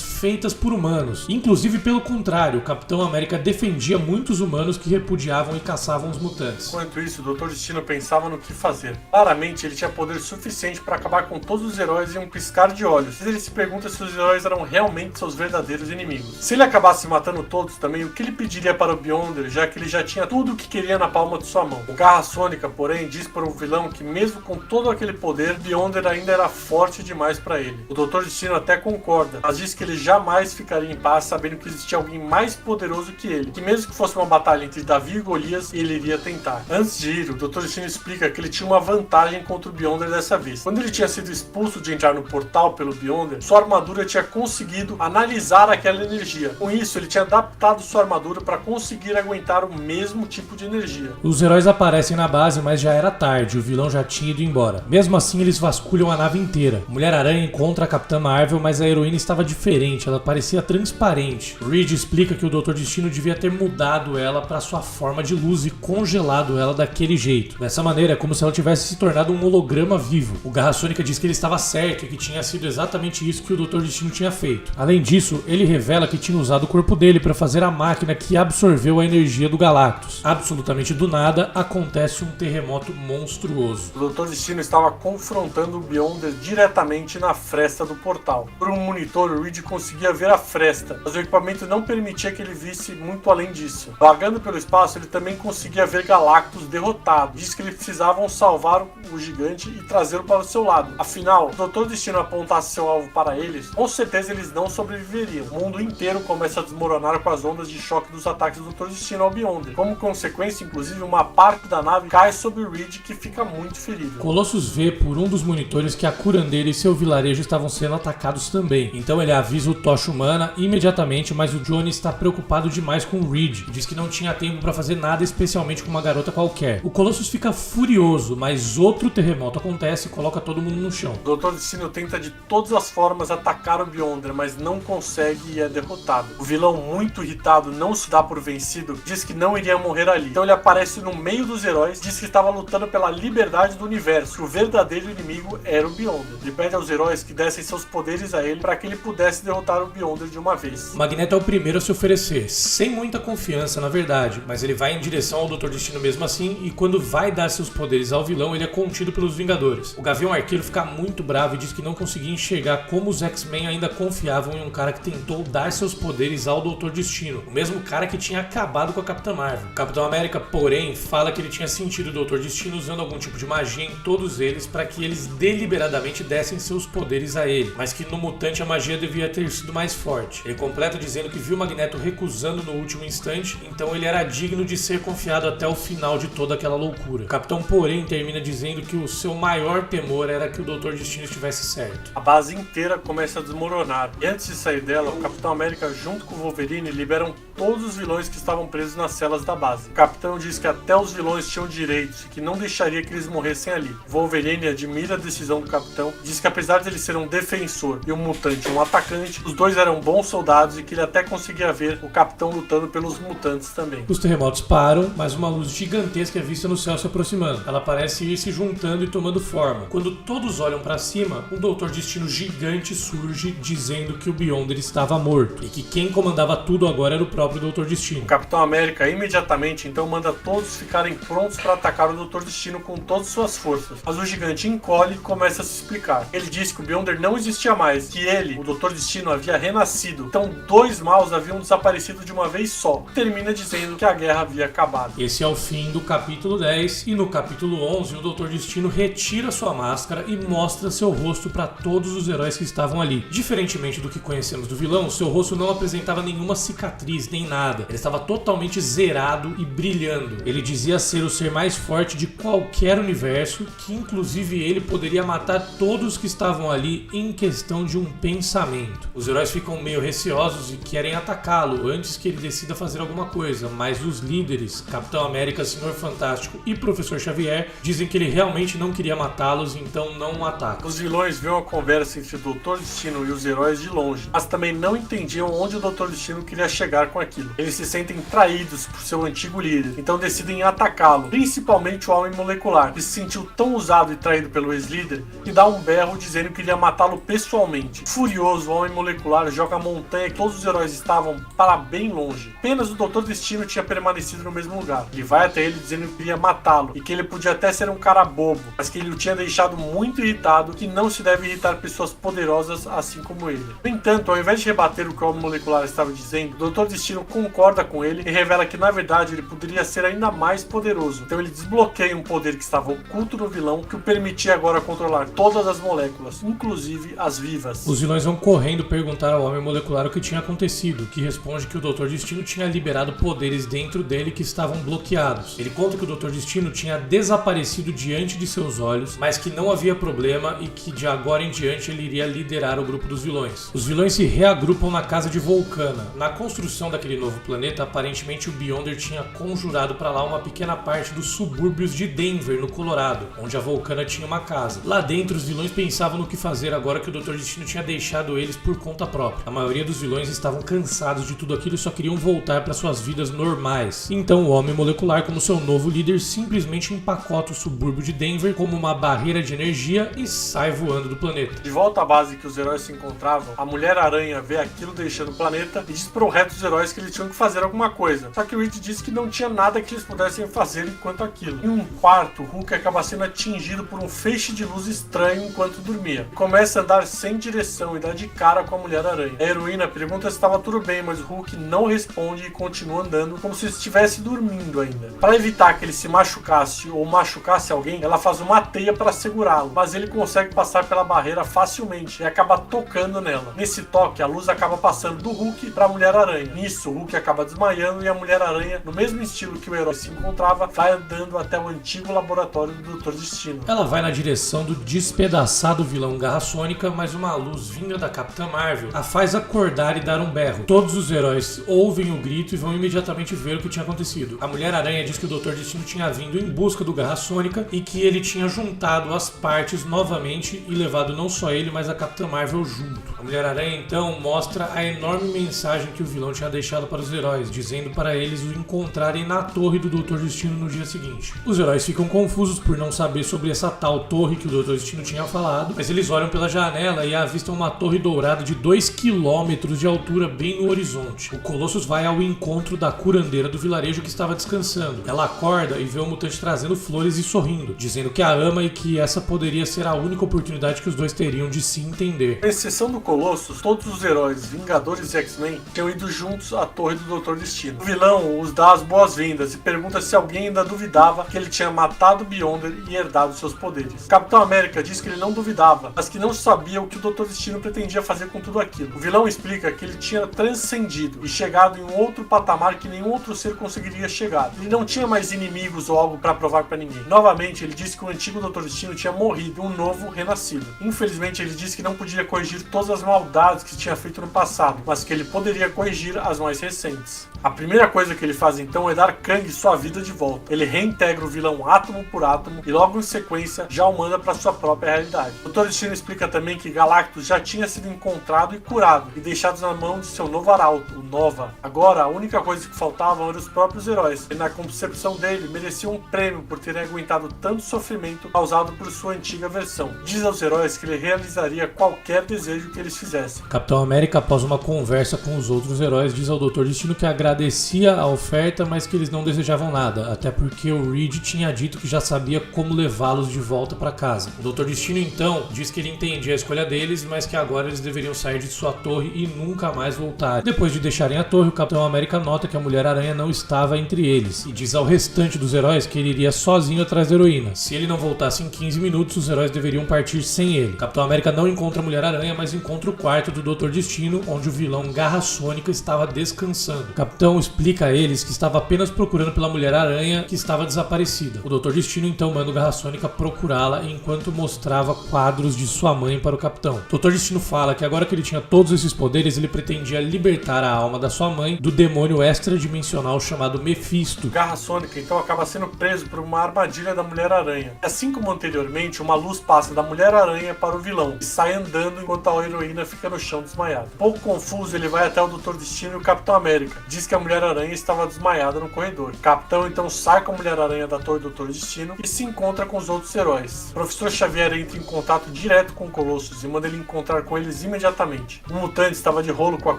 feitas por humanos. Inclusive, pelo contrário, o Capitão América defendia muitos humanos que repudiavam e caçavam os mutantes. Enquanto isso, o Dr. Destino pensava no que fazer. Claramente, ele tinha poder suficiente para acabar com todos os heróis em um piscar de olhos. Mas ele se pergunta se os heróis eram realmente seus verdadeiros inimigos. Se ele acabasse matando todos também, o que ele pediria para o Beyonder, já que ele já tinha tudo o que queria na palma de sua mão? O Garra Sônica, porém, diz para o vilão que mesmo com todo aquele poder, Beyonder ainda era forte demais para ele. O Dr. Destino até concorda, mas diz que ele jamais ficaria em paz sabendo que existia alguém mais poderoso que ele, que mesmo que fosse uma batalha entre Davi e Golias, ele iria tentar. Antes de ir, o Dr. Destino explica que ele tinha uma vantagem contra o Beyonder dessa vez. Quando ele tinha sido expulso de entrar no portal pelo Beyonder, sua armadura tinha conseguido analisar aquela energia. Com isso, ele tinha adaptado sua armadura para conseguir aguentar o mesmo tipo de energia. Os heróis aparecem na base, mas já era tarde, o vilão já tinha ido embora. Mesmo assim, eles vasculham a nave inteira. Mulher-Aranha encontra a Capitã Marvel, mas a heroína estava diferente, ela parecia transparente. Reed explica que o Dr. Destino devia ter mudado ela para sua forma de luz e congelado ela daquele jeito. Dessa maneira, é como se ela tivesse se tornado um holograma vivo. O Garra Sônica diz que ele estava certo e que tinha sido exatamente isso que o Dr. Destino tinha feito. Além disso, ele revela que tinha usado o corpo dele para fazer a máquina que absorveu a energia do Galactus. Absolutamente do nada, acontece um terremoto monstruoso. O Dr. Destino estava confrontando o Beyonder diretamente na fresta do portal. Por um monitor, o Reed conseguia ver a fresta, mas o equipamento não permitia que ele visse muito além disso. Vagando pelo espaço, ele também conseguia ver Galactus derrotado. Diz que eles precisavam salvar o gigante e trazê-lo para o seu lado. Afinal, se o Dr. Destino apontasse seu alvo para eles, com certeza eles não sobreviveriam. O mundo inteiro começa a desmoronar com as ondas de choque dos ataques do Dr. Destino ao Beyonder. Como consequência, inclusive, uma parte da nave cai sobre o Reed, que fica muito ferido. Colossus vê por um dos monitores que a curandeira e seu vilarejo estavam sendo atacados também. Então ele avisa o Tocha Humana imediatamente, mas o Johnny está preocupado demais com o Reed. Diz que não tinha tempo para fazer nada, especialmente com uma garota qualquer. O Colossus fica furioso, mas outro terremoto acontece e coloca todo mundo no chão. O Dr. Destino tenta de todas as formas atacar o Beyonder, mas não consegue e é derrotado. O vilão, muito irritado, não se dá por vencido, diz que não iria morrer ali. Então ele aparece no meio dos heróis, diz que estava lutando pela liberdade do universo, que o verdadeiro inimigo era o Beyonder. Ele pede aos heróis que dessem seus poderes a ele para que ele pudesse derrotar o Beyonder de uma vez. O Magneto é o primeiro a se oferecer, sem muita confiança na verdade, mas ele vai em direção ao Dr. Destino mesmo assim, e quando vai dar seus poderes ao vilão, ele é contido pelos Vingadores. O Gavião Arqueiro fica muito bravo e diz que não conseguia enxergar como os X-Men ainda confiavam em um cara que tentou dar seus poderes ao Dr. Destino, o mesmo cara que tinha acabado com a Capitã Marvel. O Capitão América, porém, fala que ele tinha sentido o Dr. Destino usando algum tipo de magia em todos eles para que eles deliberadamente dessem seus poderes a ele, mas que no mutante a magia devia ter sido mais forte. Ele completa dizendo que viu o Magneto recusando no último instante, então ele era digno de ser confiado até o final de toda aquela loucura. O Capitão, porém, termina dizendo que o seu maior temor era que o Dr. Destino estivesse certo. A base inteira começa a desmoronar, e antes de sair dela, o Capitão América junto com o Wolverine liberam todos os vilões que estavam presos nas celas da base. O Capitão diz que até os vilões tinham direitos e que não deixaria que eles morressem ali. O Wolverine admira a decisão do Capitão, diz que apesar de ele ser um defensor e um mutante um atacante, os dois eram bons soldados e que ele até conseguia ver o Capitão lutando pelos mutantes também. Os terremotos param, mas uma luz gigantesca é vista no céu se aproximando. Ela parece ir se juntando e tomando forma. Quando todos olham para cima, um Dr. Destino gigante surge dizendo que o Beyonder estava morto e que quem comandava tudo agora era o próprio Dr. Destino. O Capitão América imediatamente então manda todos ficarem prontos para atacar o Dr. Destino com todas suas forças. Mas o gigante encolhe e começa a se explicar. Ele diz que o Beyonder não existia mais, que ele, o Dr. Destino, havia renascido. Então dois maus haviam desaparecido de uma vez só. Termina dizendo que a guerra havia acabado. Esse é o fim do capítulo 10 e no capítulo 11 o Dr. Destino retira sua máscara e mostra seu rosto para todos os heróis que estavam ali. Diferentemente do que conhecemos do vilão, seu rosto não apresentava nenhuma cicatriz, nem nada. Ele estava totalmente zerado e brilhando. Ele dizia ser o ser mais forte de qualquer universo, que inclusive ele poderia matar todos que estavam ali em questão de um pensamento. Os heróis ficam meio receosos e querem atacá-lo antes que ele decida fazer alguma coisa, mas os líderes, Capitão América, Senhor Fantástico e Professor Xavier, dizem que ele realmente não queria matá-los, então não o atacam. Os vilões viram a conversa entre o Dr. Destino e os heróis de longe, mas também não entendiam onde o Dr. Destino queria chegar com aquilo. Eles se sentem traídos por seu antigo líder, então decidem atacá-lo, principalmente o Homem Molecular, que se sentiu tão usado e traído pelo ex-líder que dá um berro dizendo que iria matá-lo pessoalmente. Furioso, o Homem Molecular joga a montanha que todos os heróis estavam para bem longe. Apenas o Dr. Destino tinha permanecido no mesmo lugar. Ele vai até ele dizendo que iria matá-lo e que ele podia até ser um cara bobo, mas que ele o tinha deixado muito irritado, que não se deve irritar pessoas poderosas assim como ele. No entanto, ao invés de rebater o que o Homem Molecular estava dizendo, o Dr. Destino concorda com ele e revela que na verdade ele poderia ser ainda mais poderoso. Então ele desbloqueia um poder que estava oculto no vilão, que o permitia agora controlar todas as moléculas, inclusive as vivas. Os vilões vão correndo perguntar ao Homem Molecular o que tinha acontecido, que responde que o Dr. Destino tinha liberado poderes dentro dele que estavam bloqueados. Ele conta que o Dr. Destino tinha desaparecido diante de seus olhos, mas que não havia problema e que de agora em diante ele iria liderar o grupo dos vilões. Os vilões se reagrupam na casa de Volcana. Na construção daquele novo planeta, aparentemente o Beyonder tinha conjurado para lá uma pequena parte dos subúrbios de Denver, no Colorado, onde a Volcana tinha uma casa. Lá dentro, os vilões pensavam no que fazer agora que o Dr. Destino tinha deixado eles por conta própria. A maioria dos vilões estavam cansados de tudo aquilo e só queriam voltar para suas vidas normais. Então o Homem Molecular, como seu novo líder, simplesmente empacota o subúrbio de Denver como uma barreira de energia e sai voando do planeta. De volta à base que os heróis se encontravam, a Mulher-Aranha vê aquilo deixando o planeta e diz para o resto dos heróis que eles tinham que fazer alguma coisa. Só que o Reed disse que não tinha nada que eles pudessem fazer enquanto aquilo. Em um quarto, o Hulk acaba sendo atingido por um feixe de luz estranho enquanto dormia. Começa a andar sem direção e dá de cara com a Mulher-Aranha. A heroína pergunta se estava tudo bem, mas o Hulk não responde e continua andando como se estivesse dormindo ainda. Para evitar que ele se machucasse ou machucasse alguém, ela faz uma teia para segurá-lo, mas ele consegue passar pela barreira facilmente e acaba tocando nela. Nesse toque, a luz acaba passando do Hulk para a Mulher-Aranha. Nisso, o Hulk acaba desmaiando e a Mulher-Aranha, no mesmo estilo que o herói se encontrava, vai andando até o antigo laboratório do Dr. Destino. Ela vai na direção do despedaçado vilão Garra Sônica, mas uma luz vinda da Capitã Marvel a faz acordar e dar um berro. Todos os heróis ouvem o grito e vão imediatamente ver o que tinha acontecido. A Mulher-Aranha diz que o Dr. Destino tinha vindo em busca do Garra Sônica e que ele tinha juntado as partes novamente e levado não só ele, mas a Capitã Marvel junto. A Mulher-Aranha então mostra a enorme mensagem que o vilão tinha deixado para os heróis, dizendo para eles o encontrarem na torre do Dr. Destino no dia seguinte. Os heróis ficam confusos por não saber sobre essa tal torre que o Dr. Destino tinha falado, mas eles olham pela janela e avistam uma torre dourada de 2 km de altura bem no horizonte. O Colossus vai ao encontro da curandeira do vilarejo que estava descansando. Ela acorda e vê o mutante trazendo flores e sorrindo, dizendo que a ama e que essa poderia ser a única oportunidade que os dois teriam de se entender. Com exceção do Colossus, todos os heróis, Vingadores e X-Men, tinham ido juntos à torre do Dr. Destino. O vilão os dá as boas-vindas e pergunta se alguém ainda duvidava que ele tinha matado Beyonder e herdado seus poderes. O Capitão América diz que ele não duvidava, mas que não sabia o que o Dr. Destino pretendia fazer com tudo aquilo. O vilão explica que ele tinha transcendido e chegado em um outro patamar que nenhum outro ser conseguiria chegar. Ele não tinha mais inimigos ou algo para provar para ninguém. Novamente, ele disse que o antigo Dr. Destino tinha morrido, um novo renascido. Infelizmente, ele disse que não podia corrigir todas as maldades que tinha feito no passado, mas que ele poderia corrigir as mais recentes. A primeira coisa que ele faz então é dar Kang sua vida de volta. Ele reintegra o vilão átomo por átomo e logo em sequência já o manda para sua própria realidade. O Dr. Destino explica também que Galactus já tinha sido encontrado e curado e deixado na mão de seu novo arauto, o Nova. Agora, a única coisa que faltavam eram os próprios heróis, e na concepção dele mereciam um prêmio por terem aguentado tanto sofrimento causado por sua antiga versão. Diz aos heróis que ele realizaria qualquer desejo que eles fizessem. Capitão América, após uma conversa com os outros heróis, diz ao Dr. Destino que agradecia a oferta, mas que eles não desejavam nada, até porque o Reed tinha dito que já sabia como levá-los de volta para casa. O Dr. Destino então diz que ele entendia a escolha deles, mas que agora eles deveriam sair de sua torre e nunca mais voltar. Depois de deixarem a torre, o Capitão América nota que a Mulher-Aranha não estava entre eles e diz ao restante dos heróis que ele iria sozinho atrás da heroína. Se ele não voltasse em 15 minutos, os heróis deveriam partir sem ele. O Capitão América não encontra a Mulher-Aranha, mas encontra o quarto do Dr. Destino, onde o vilão Garra Sônica estava descansando. O Capitão capitão explica a eles que estava apenas procurando pela Mulher-Aranha, que estava desaparecida. O Dr. Destino então manda o Garra Sônica procurá-la enquanto mostrava quadros de sua mãe para o capitão. O Dr. Destino fala que agora que ele tinha todos esses poderes, ele pretendia libertar a alma da sua mãe do demônio extradimensional chamado Mephisto. Garra Sônica então acaba sendo preso por uma armadilha da Mulher-Aranha. Assim como anteriormente, uma luz passa da Mulher-Aranha para o vilão e sai andando enquanto a heroína fica no chão desmaiada. Pouco confuso, ele vai até o Dr. Destino e o Capitão América. Diz que a Mulher-Aranha estava desmaiada no corredor. O Capitão então sai com a Mulher-Aranha da torre do Dr. Destino e se encontra com os outros heróis. O Professor Xavier entra em contato direto com o Colossus e manda ele encontrar com eles imediatamente. O mutante estava de rolo com a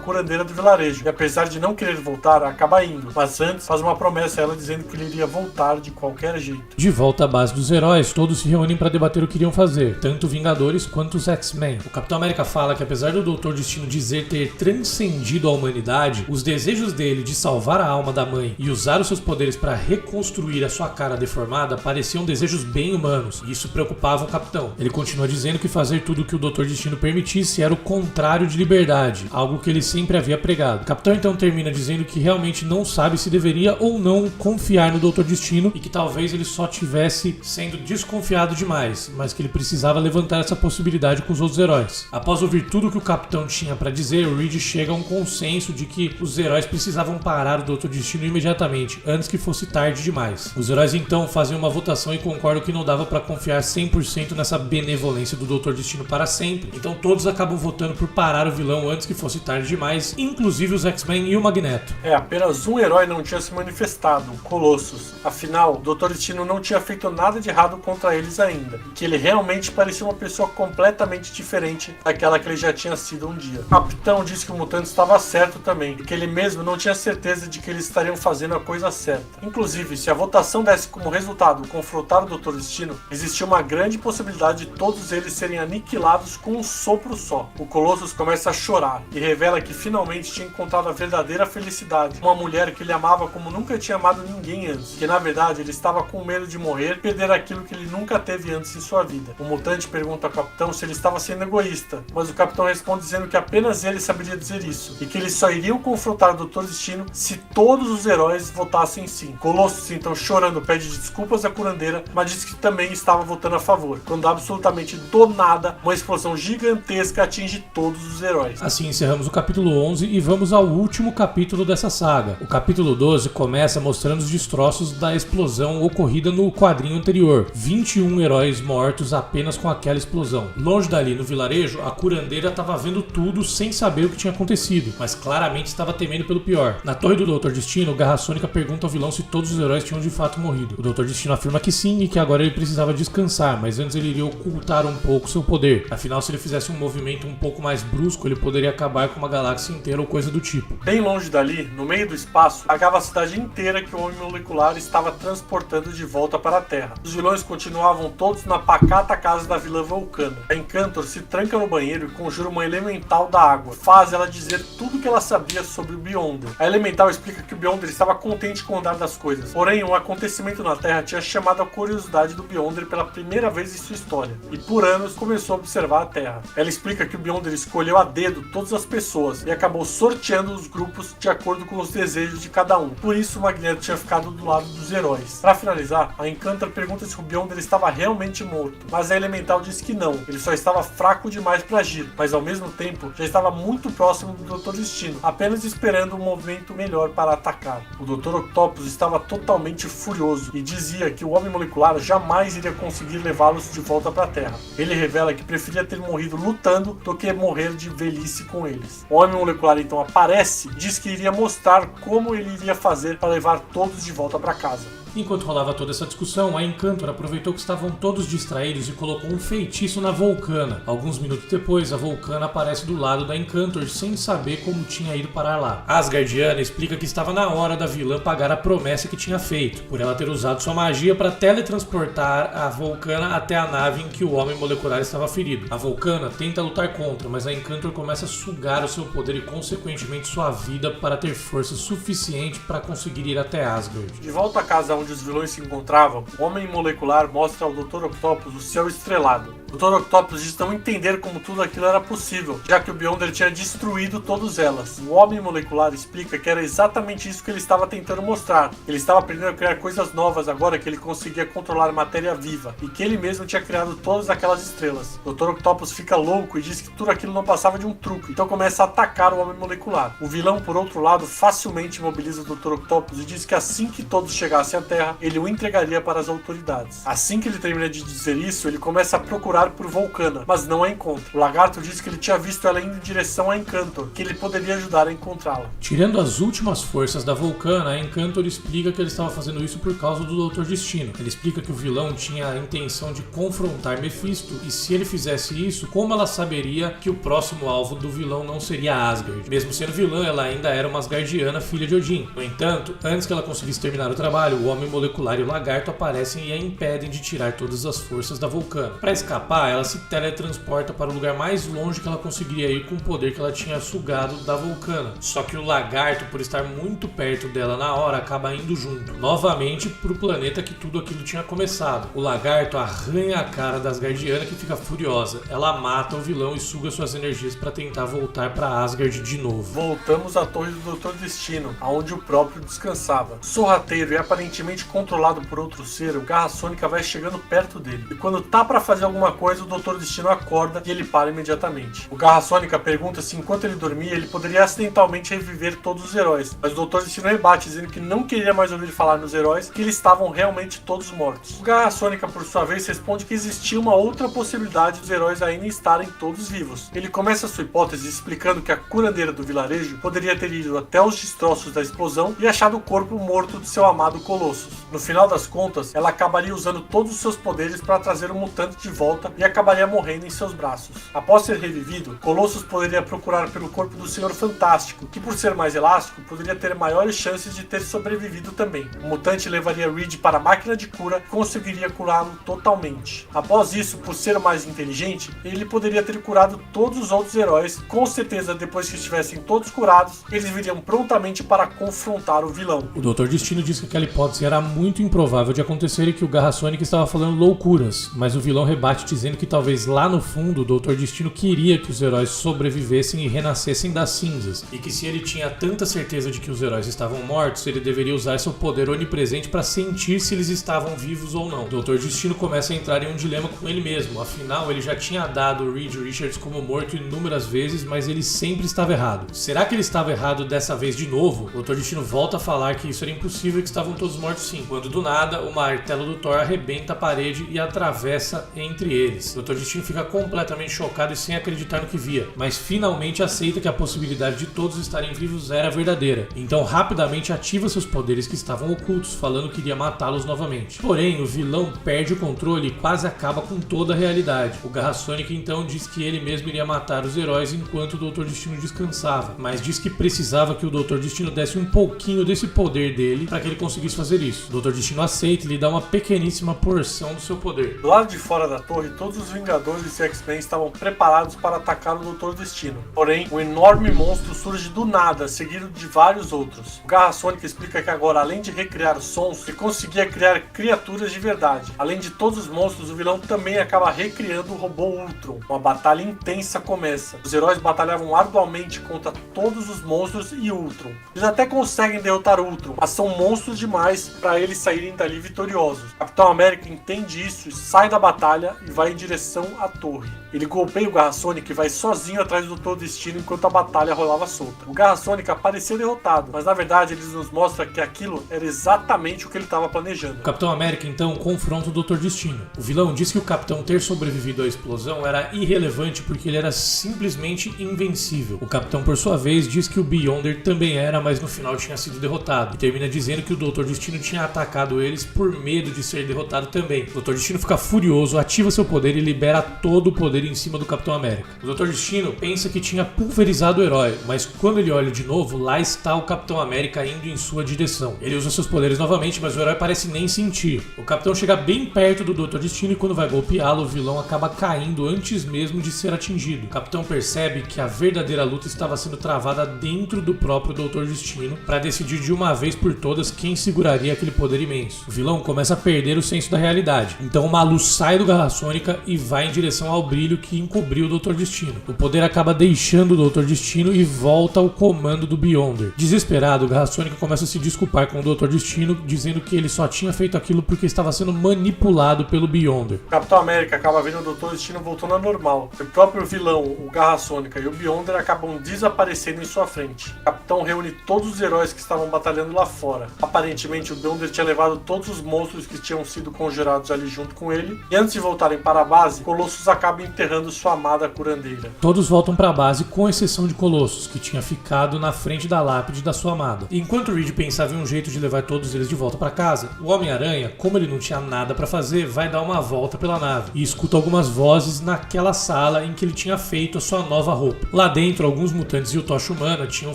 curandeira do vilarejo e, apesar de não querer voltar, acaba indo, mas antes faz uma promessa a ela dizendo que ele iria voltar de qualquer jeito. De volta à base dos heróis, todos se reúnem para debater o que iriam fazer, tanto Vingadores quanto os X-Men. O Capitão América fala que, apesar do Dr. Destino dizer ter transcendido a humanidade, os desejos dele de salvar a alma da mãe e usar os seus poderes para reconstruir a sua cara deformada pareciam desejos bem humanos, e isso preocupava o Capitão. Ele continua dizendo que fazer tudo o que o Dr. Destino permitisse era o contrário de liberdade, algo que ele sempre havia pregado. O Capitão então termina dizendo que realmente não sabe se deveria ou não confiar no Dr. Destino e que talvez ele só tivesse sendo desconfiado demais, mas que ele precisava levantar essa possibilidade com os outros heróis. Após ouvir tudo o que o Capitão tinha para dizer, o Reed chega a um consenso de que os heróis precisavam parar o Dr. Destino imediatamente, antes que fosse tarde demais. Os heróis então fazem uma votação e concordam que não dava para confiar 100% nessa benevolência do Dr. Destino para sempre, então todos acabam votando por parar o vilão antes que fosse tarde demais, inclusive os X-Men e o Magneto. Apenas um herói não tinha se manifestado, o Colossus. Afinal, o Dr. Destino não tinha feito nada de errado contra eles ainda, e que ele realmente parecia uma pessoa completamente diferente daquela que ele já tinha sido um dia. O Capitão disse que o mutante estava certo também, e que ele mesmo não tinha certeza de que eles estariam fazendo a coisa certa. Inclusive, se a votação desse como resultado confrontar o Dr. Destino, existia uma grande possibilidade de todos eles serem aniquilados com um sopro só. O Colossus começa a chorar e revela que finalmente tinha encontrado a verdadeira felicidade, uma mulher que ele amava como nunca tinha amado ninguém antes, que na verdade ele estava com medo de morrer e perder aquilo que ele nunca teve antes em sua vida. O mutante pergunta ao Capitão se ele estava sendo egoísta, mas o Capitão responde dizendo que apenas ele saberia dizer isso, e que eles só iriam confrontar o Dr. Destino se todos os heróis votassem sim. Colossus então, chorando, pede desculpas à curandeira, mas diz que também estava votando a favor, quando absolutamente do nada uma explosão gigantesca atinge todos os heróis. Assim encerramos o capítulo 11 e vamos ao último capítulo dessa saga. O capítulo 12 começa mostrando os destroços da explosão ocorrida no quadrinho anterior. 21 heróis mortos apenas com aquela explosão. Longe dali, no vilarejo, a curandeira estava vendo tudo sem saber o que tinha acontecido, mas claramente estava temendo pelo pior. Na torre do Dr. Destino, o Garra Sônica pergunta ao vilão se todos os heróis tinham de fato morrido. O Dr. Destino afirma que sim e que agora ele precisava descansar, mas antes ele iria ocultar um pouco seu poder. Afinal, se ele fizesse um movimento um pouco mais brusco, ele poderia acabar com uma galáxia inteira ou coisa do tipo. Bem longe dali, no meio do espaço, pagava a cidade inteira que o Homem Molecular estava transportando de volta para a Terra. Os vilões continuavam todos na pacata casa da vilã Vulcana. A Encantor se tranca no banheiro e conjura uma elemental da água. Faz ela dizer tudo o que ela sabia sobre o Beyonder. A elemental explica que o Beyonder estava contente com o andar das coisas. Porém, um acontecimento na Terra tinha chamado a curiosidade do Beyonder pela primeira vez em sua história. E por anos começou a observar a Terra. Ela explica que o Beyonder escolheu a dedo todas as pessoas e acabou sorteando os grupos de acordo com os desejos de cada um. Por isso, o Magneto tinha ficado do lado dos heróis. Para finalizar, a Encantor pergunta se o Beyonder estava realmente morto, mas a Elemental diz que não, ele só estava fraco demais para agir, mas ao mesmo tempo já estava muito próximo do Dr. Destino, apenas esperando um movimento melhor para atacar. O Dr. Octopus estava totalmente furioso e dizia que o Homem Molecular jamais iria conseguir levá-los de volta para a Terra. Ele revela que preferia ter morrido lutando do que morrer de velhice com eles. O Homem Molecular então aparece e diz que iria mostrar como ele iria fazer para levar todos de volta para casa. Enquanto rolava toda essa discussão, a Encantor aproveitou que estavam todos distraídos e colocou um feitiço na Vulcana. Alguns minutos depois, a Vulcana aparece do lado da Encantor sem saber como tinha ido parar lá. A Asgardiana explica que estava na hora da vilã pagar a promessa que tinha feito, por ela ter usado sua magia para teletransportar a Vulcana até a nave em que o Homem Molecular estava ferido. A Vulcana tenta lutar contra, mas a Encantor começa a sugar o seu poder e consequentemente sua vida para ter força suficiente para conseguir ir até Asgard. De volta a casa onde os vilões se encontravam, o Homem Molecular mostra ao Dr. Octopus o céu estrelado. O Dr. Octopus diz não entender como tudo aquilo era possível, já que o Beyonder tinha destruído todas elas. O Homem Molecular explica que era exatamente isso que ele estava tentando mostrar. Ele estava aprendendo a criar coisas novas agora que ele conseguia controlar matéria viva, e que ele mesmo tinha criado todas aquelas estrelas. O Dr. Octopus fica louco e diz que tudo aquilo não passava de um truque, então começa a atacar o Homem Molecular. O vilão, por outro lado, facilmente imobiliza o Dr. Octopus e diz que assim que todos chegassem à Terra, ele o entregaria para as autoridades. Assim que ele termina de dizer isso, ele começa a procurar por Volcana, mas não a encontra. O Lagarto diz que ele tinha visto ela indo em direção a Encantor, que ele poderia ajudar a encontrá-la. Tirando as últimas forças da Volcana, a Encantor explica que ele estava fazendo isso por causa do Dr. Destino. Ele explica que o vilão tinha a intenção de confrontar Mephisto, e se ele fizesse isso, como ela saberia que o próximo alvo do vilão não seria Asgard? Mesmo sendo vilã, ela ainda era uma Asgardiana, filha de Odin. No entanto, antes que ela conseguisse terminar o trabalho, o Homem Molecular e o Lagarto aparecem e a impedem de tirar todas as forças da Volcana. Para escapar, ela se teletransporta para o lugar mais longe que ela conseguiria ir com o poder que ela tinha sugado da Volcana. Só que o Lagarto, por estar muito perto dela na hora, acaba indo junto, novamente para o planeta que tudo aquilo tinha começado. O Lagarto arranha a cara da Asgardiana, que fica furiosa. Ela mata o vilão e suga suas energias para tentar voltar para Asgard de novo. Voltamos à torre do Dr. Destino, aonde o próprio descansava. Sorrateiro e aparentemente controlado por outro ser, o Garra Sônica vai chegando perto dele. E quando tá para fazer alguma coisa, o Dr. Destino acorda e ele para imediatamente. O Garra Sônica pergunta se enquanto ele dormia, ele poderia acidentalmente reviver todos os heróis. Mas o Dr. Destino rebate, dizendo que não queria mais ouvir falar nos heróis, que eles estavam realmente todos mortos. O Garra Sônica, por sua vez, responde que existia uma outra possibilidade dos heróis ainda estarem todos vivos. Ele começa sua hipótese explicando que a curandeira do vilarejo poderia ter ido até os destroços da explosão e achado o corpo morto de seu amado Colossus. No final das contas, ela acabaria usando todos os seus poderes para trazer o mutante de volta e acabaria morrendo em seus braços. Após ser revivido, Colossus poderia procurar pelo corpo do Senhor Fantástico, que por ser mais elástico, poderia ter maiores chances de ter sobrevivido também. O mutante levaria Reed para a máquina de cura e conseguiria curá-lo totalmente. Após isso, por ser mais inteligente, ele poderia ter curado todos os outros heróis. Com certeza, depois que estivessem todos curados, eles viriam prontamente para confrontar o vilão. O Dr. Destino diz que aquela hipótese era muito improvável de acontecer e que o Garra Sônica estava falando loucuras, mas o vilão rebate dizendo que talvez lá no fundo o Dr. Destino queria que os heróis sobrevivessem e renascessem das cinzas, e que se ele tinha tanta certeza de que os heróis estavam mortos, ele deveria usar seu poder onipresente para sentir se eles estavam vivos ou não. O Dr. Destino começa a entrar em um dilema com ele mesmo, afinal ele já tinha dado o Reed Richards como morto inúmeras vezes, mas ele sempre estava errado. Será que ele estava errado dessa vez de novo? O Dr. Destino volta a falar que isso era impossível e que estavam todos mortos sim, quando do nada o martelo do Thor arrebenta a parede e atravessa entre eles. O Dr. Destino fica completamente chocado e sem acreditar no que via, mas finalmente aceita que a possibilidade de todos estarem vivos era verdadeira. Então rapidamente ativa seus poderes que estavam ocultos, falando que iria matá-los novamente. Porém, o vilão perde o controle e quase acaba com toda a realidade. O Garra Sônica então diz que ele mesmo iria matar os heróis enquanto o Dr. Destino descansava, mas diz que precisava que o Dr. Destino desse um pouquinho desse poder dele para que ele conseguisse fazer isso. O Dr. Destino aceita e lhe dá uma pequeníssima porção do seu poder. Do lado de fora da torre, todos os Vingadores e X-Men estavam preparados para atacar o Dr. Destino. Porém, um enorme monstro surge do nada, seguido de vários outros. O Garra Sônica explica que agora, além de recriar sons, ele conseguia criar criaturas de verdade. Além de todos os monstros, o vilão também acaba recriando o robô Ultron. Uma batalha intensa começa. Os heróis batalhavam arduamente contra todos os monstros e Ultron. Eles até conseguem derrotar Ultron, mas são monstros demais para eles saírem dali vitoriosos. Capitão América entende isso, sai da batalha e vai em direção à torre. Ele golpeia o Garra Sônica e vai sozinho atrás do Dr. Destino enquanto a batalha rolava solta. O Garra Sônica parecia derrotado, mas na verdade eles nos mostram que aquilo era exatamente o que ele estava planejando. O Capitão América então confronta o Dr. Destino. O vilão diz que o Capitão ter sobrevivido à explosão era irrelevante porque ele era simplesmente invencível. O Capitão, por sua vez, diz que o Beyonder também era, mas no final tinha sido derrotado. E termina dizendo que o Dr. Destino tinha atacado eles por medo de ser derrotado também. O Dr. Destino fica furioso, ativa seu poder e libera todo o poder em cima do Capitão América. O Dr. Destino pensa que tinha pulverizado o herói, mas quando ele olha de novo, lá está o Capitão América indo em sua direção. Ele usa seus poderes novamente, mas o herói parece nem sentir. O Capitão chega bem perto do Dr. Destino e quando vai golpeá-lo, o vilão acaba caindo antes mesmo de ser atingido. O Capitão percebe que a verdadeira luta estava sendo travada dentro do próprio Dr. Destino para decidir de uma vez por todas quem seguraria teria aquele poder imenso. O vilão começa a perder o senso da realidade. Então o Malu sai do Garra Sônica e vai em direção ao brilho que encobriu o Dr. Destino. O poder acaba deixando o Dr. Destino e volta ao comando do Beyonder. Desesperado, o Garra Sônica começa a se desculpar com o Dr. Destino, dizendo que ele só tinha feito aquilo porque estava sendo manipulado pelo Beyonder. O Capitão América acaba vendo o Dr. Destino voltando ao normal. O próprio vilão, o Garra Sônica e o Beyonder acabam desaparecendo em sua frente. O Capitão reúne todos os heróis que estavam batalhando lá fora. Aparentemente, o Beyonder tinha levado todos os monstros que tinham sido congelados ali junto com ele. E antes de voltarem para a base, Colossus acaba enterrando sua amada curandeira. Todos voltam para a base, com exceção de Colossus, que tinha ficado na frente da lápide da sua amada. Enquanto Reed pensava em um jeito de levar todos eles de volta para casa, o Homem-Aranha, como ele não tinha nada para fazer, vai dar uma volta pela nave e escuta algumas vozes naquela sala em que ele tinha feito a sua nova roupa. Lá dentro, alguns mutantes e o Tocha Humana tinham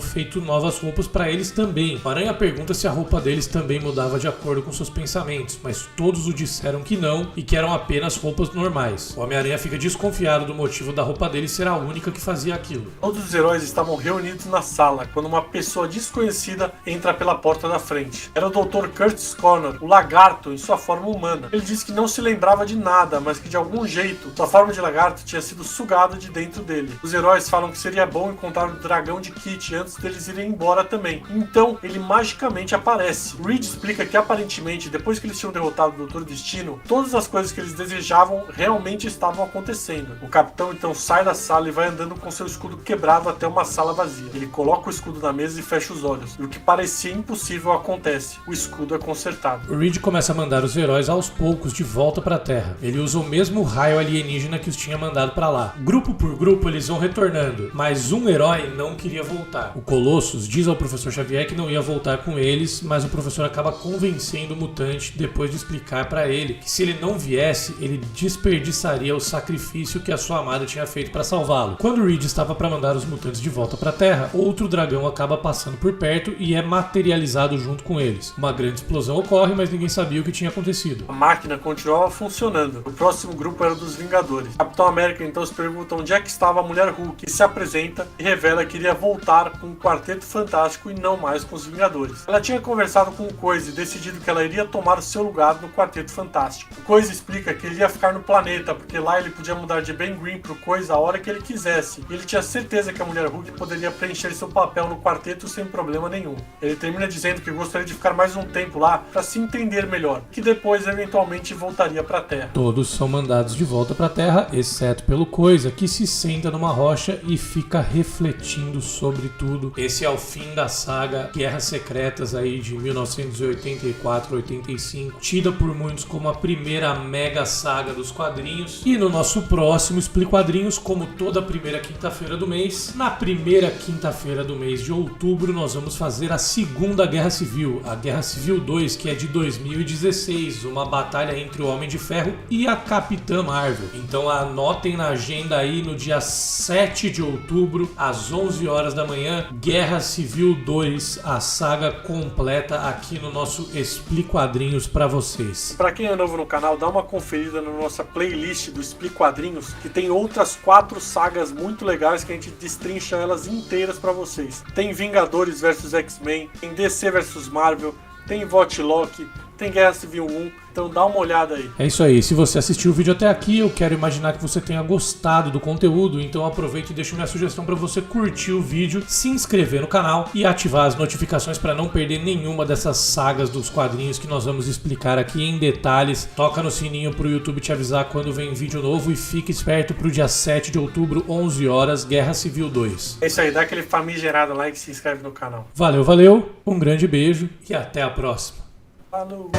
feito novas roupas para eles também. O Aranha pergunta se a roupa deles também mudava de acordo com seus pensamentos, mas todos o disseram que não e que eram apenas roupas normais. O Homem-Aranha fica desconfiado do motivo da roupa dele ser a única que fazia aquilo. Todos os heróis estavam reunidos na sala quando uma pessoa desconhecida entra pela porta da frente. Era o Dr. Curtis Connor, o lagarto em sua forma humana. Ele disse que não se lembrava de nada, mas que de algum jeito sua forma de lagarto tinha sido sugada de dentro dele. Os heróis falam que seria bom encontrar o dragão de Kit antes deles irem embora também. Então ele magicamente aparece. Reed explica que aparentemente, depois que eles tinham derrotado o Dr. Destino, todas as coisas que eles desejavam realmente estavam acontecendo. O capitão então sai da sala e vai andando com seu escudo quebrado até uma sala vazia. Ele coloca o escudo na mesa e fecha os olhos. E o que parecia impossível acontece. O escudo é consertado. O Reed começa a mandar os heróis aos poucos de volta para a Terra. Ele usa o mesmo raio alienígena que os tinha mandado para lá. Grupo por grupo eles vão retornando, mas um herói não queria voltar. O Colossus diz ao Professor Xavier que não ia voltar com eles, mas o professor acaba convencendo o mutante depois de explicar para ele que se ele não viesse, ele desperdiçaria o sacrifício que a sua amada tinha feito para salvá-lo. Quando Reed estava para mandar os mutantes de volta para a Terra, outro dragão acaba passando por perto e é materializado junto com eles. Uma grande explosão ocorre, mas ninguém sabia o que tinha acontecido. A máquina continuava funcionando. O próximo grupo era dos Vingadores. Capitão América então se pergunta onde é que estava a Mulher Hulk, que se apresenta e revela que iria voltar com o Quarteto Fantástico e não mais com os Vingadores. Ela tinha conversado com o Coisa e decidido que ela iria tomar o seu lugar no Quarteto Fantástico. O Coisa explica que ele ia ficar no planeta, porque lá ele podia mudar de Ben Green pro Coisa a hora que ele quisesse. E ele tinha certeza que a Mulher Hulk poderia preencher seu papel no quarteto sem problema nenhum. Ele termina dizendo que gostaria de ficar mais um tempo lá para se entender melhor, que depois eventualmente voltaria para a Terra. Todos são mandados de volta para a Terra, exceto pelo Coisa, que se senta numa rocha e fica refletindo sobre tudo. Esse é o fim da saga Guerras Secretas aí de 1984-85, tida por muitos como a primeira mega saga dos quadrinhos. E no nosso próximo Explico Quadrinhos, como toda primeira quinta-feira do mês, na primeira quinta-feira do mês de outubro, nós vamos fazer a Segunda Guerra Civil, a Guerra Civil 2, que é de 2016, uma batalha entre o Homem de Ferro e a Capitã Marvel. Então anotem na agenda aí no dia 7 de outubro, às 11 horas da manhã, Guerra Civil 2, a saga completa aqui no nosso Explico Quadrinhos para vocês. Para quem é novo no canal, dá uma conferida na nossa playlist do Explico Quadrinhos, que tem outras 4 sagas muito legais que a gente destrincha elas inteiras para vocês. Tem Vingadores vs X-Men, tem DC vs Marvel, tem Votlok, tem Guerra Civil 1, então dá uma olhada aí. É isso aí, se você assistiu o vídeo até aqui, eu quero imaginar que você tenha gostado do conteúdo, então aproveite e deixo minha sugestão para você curtir o vídeo, se inscrever no canal e ativar as notificações para não perder nenhuma dessas sagas dos quadrinhos que nós vamos explicar aqui em detalhes. Toca no sininho pro YouTube te avisar quando vem vídeo novo e fique esperto pro dia 7 de outubro, 11 horas, Guerra Civil 2. É isso aí, dá aquele famigerado like e se inscreve no canal. Valeu, valeu, um grande beijo e até a próxima. Falou!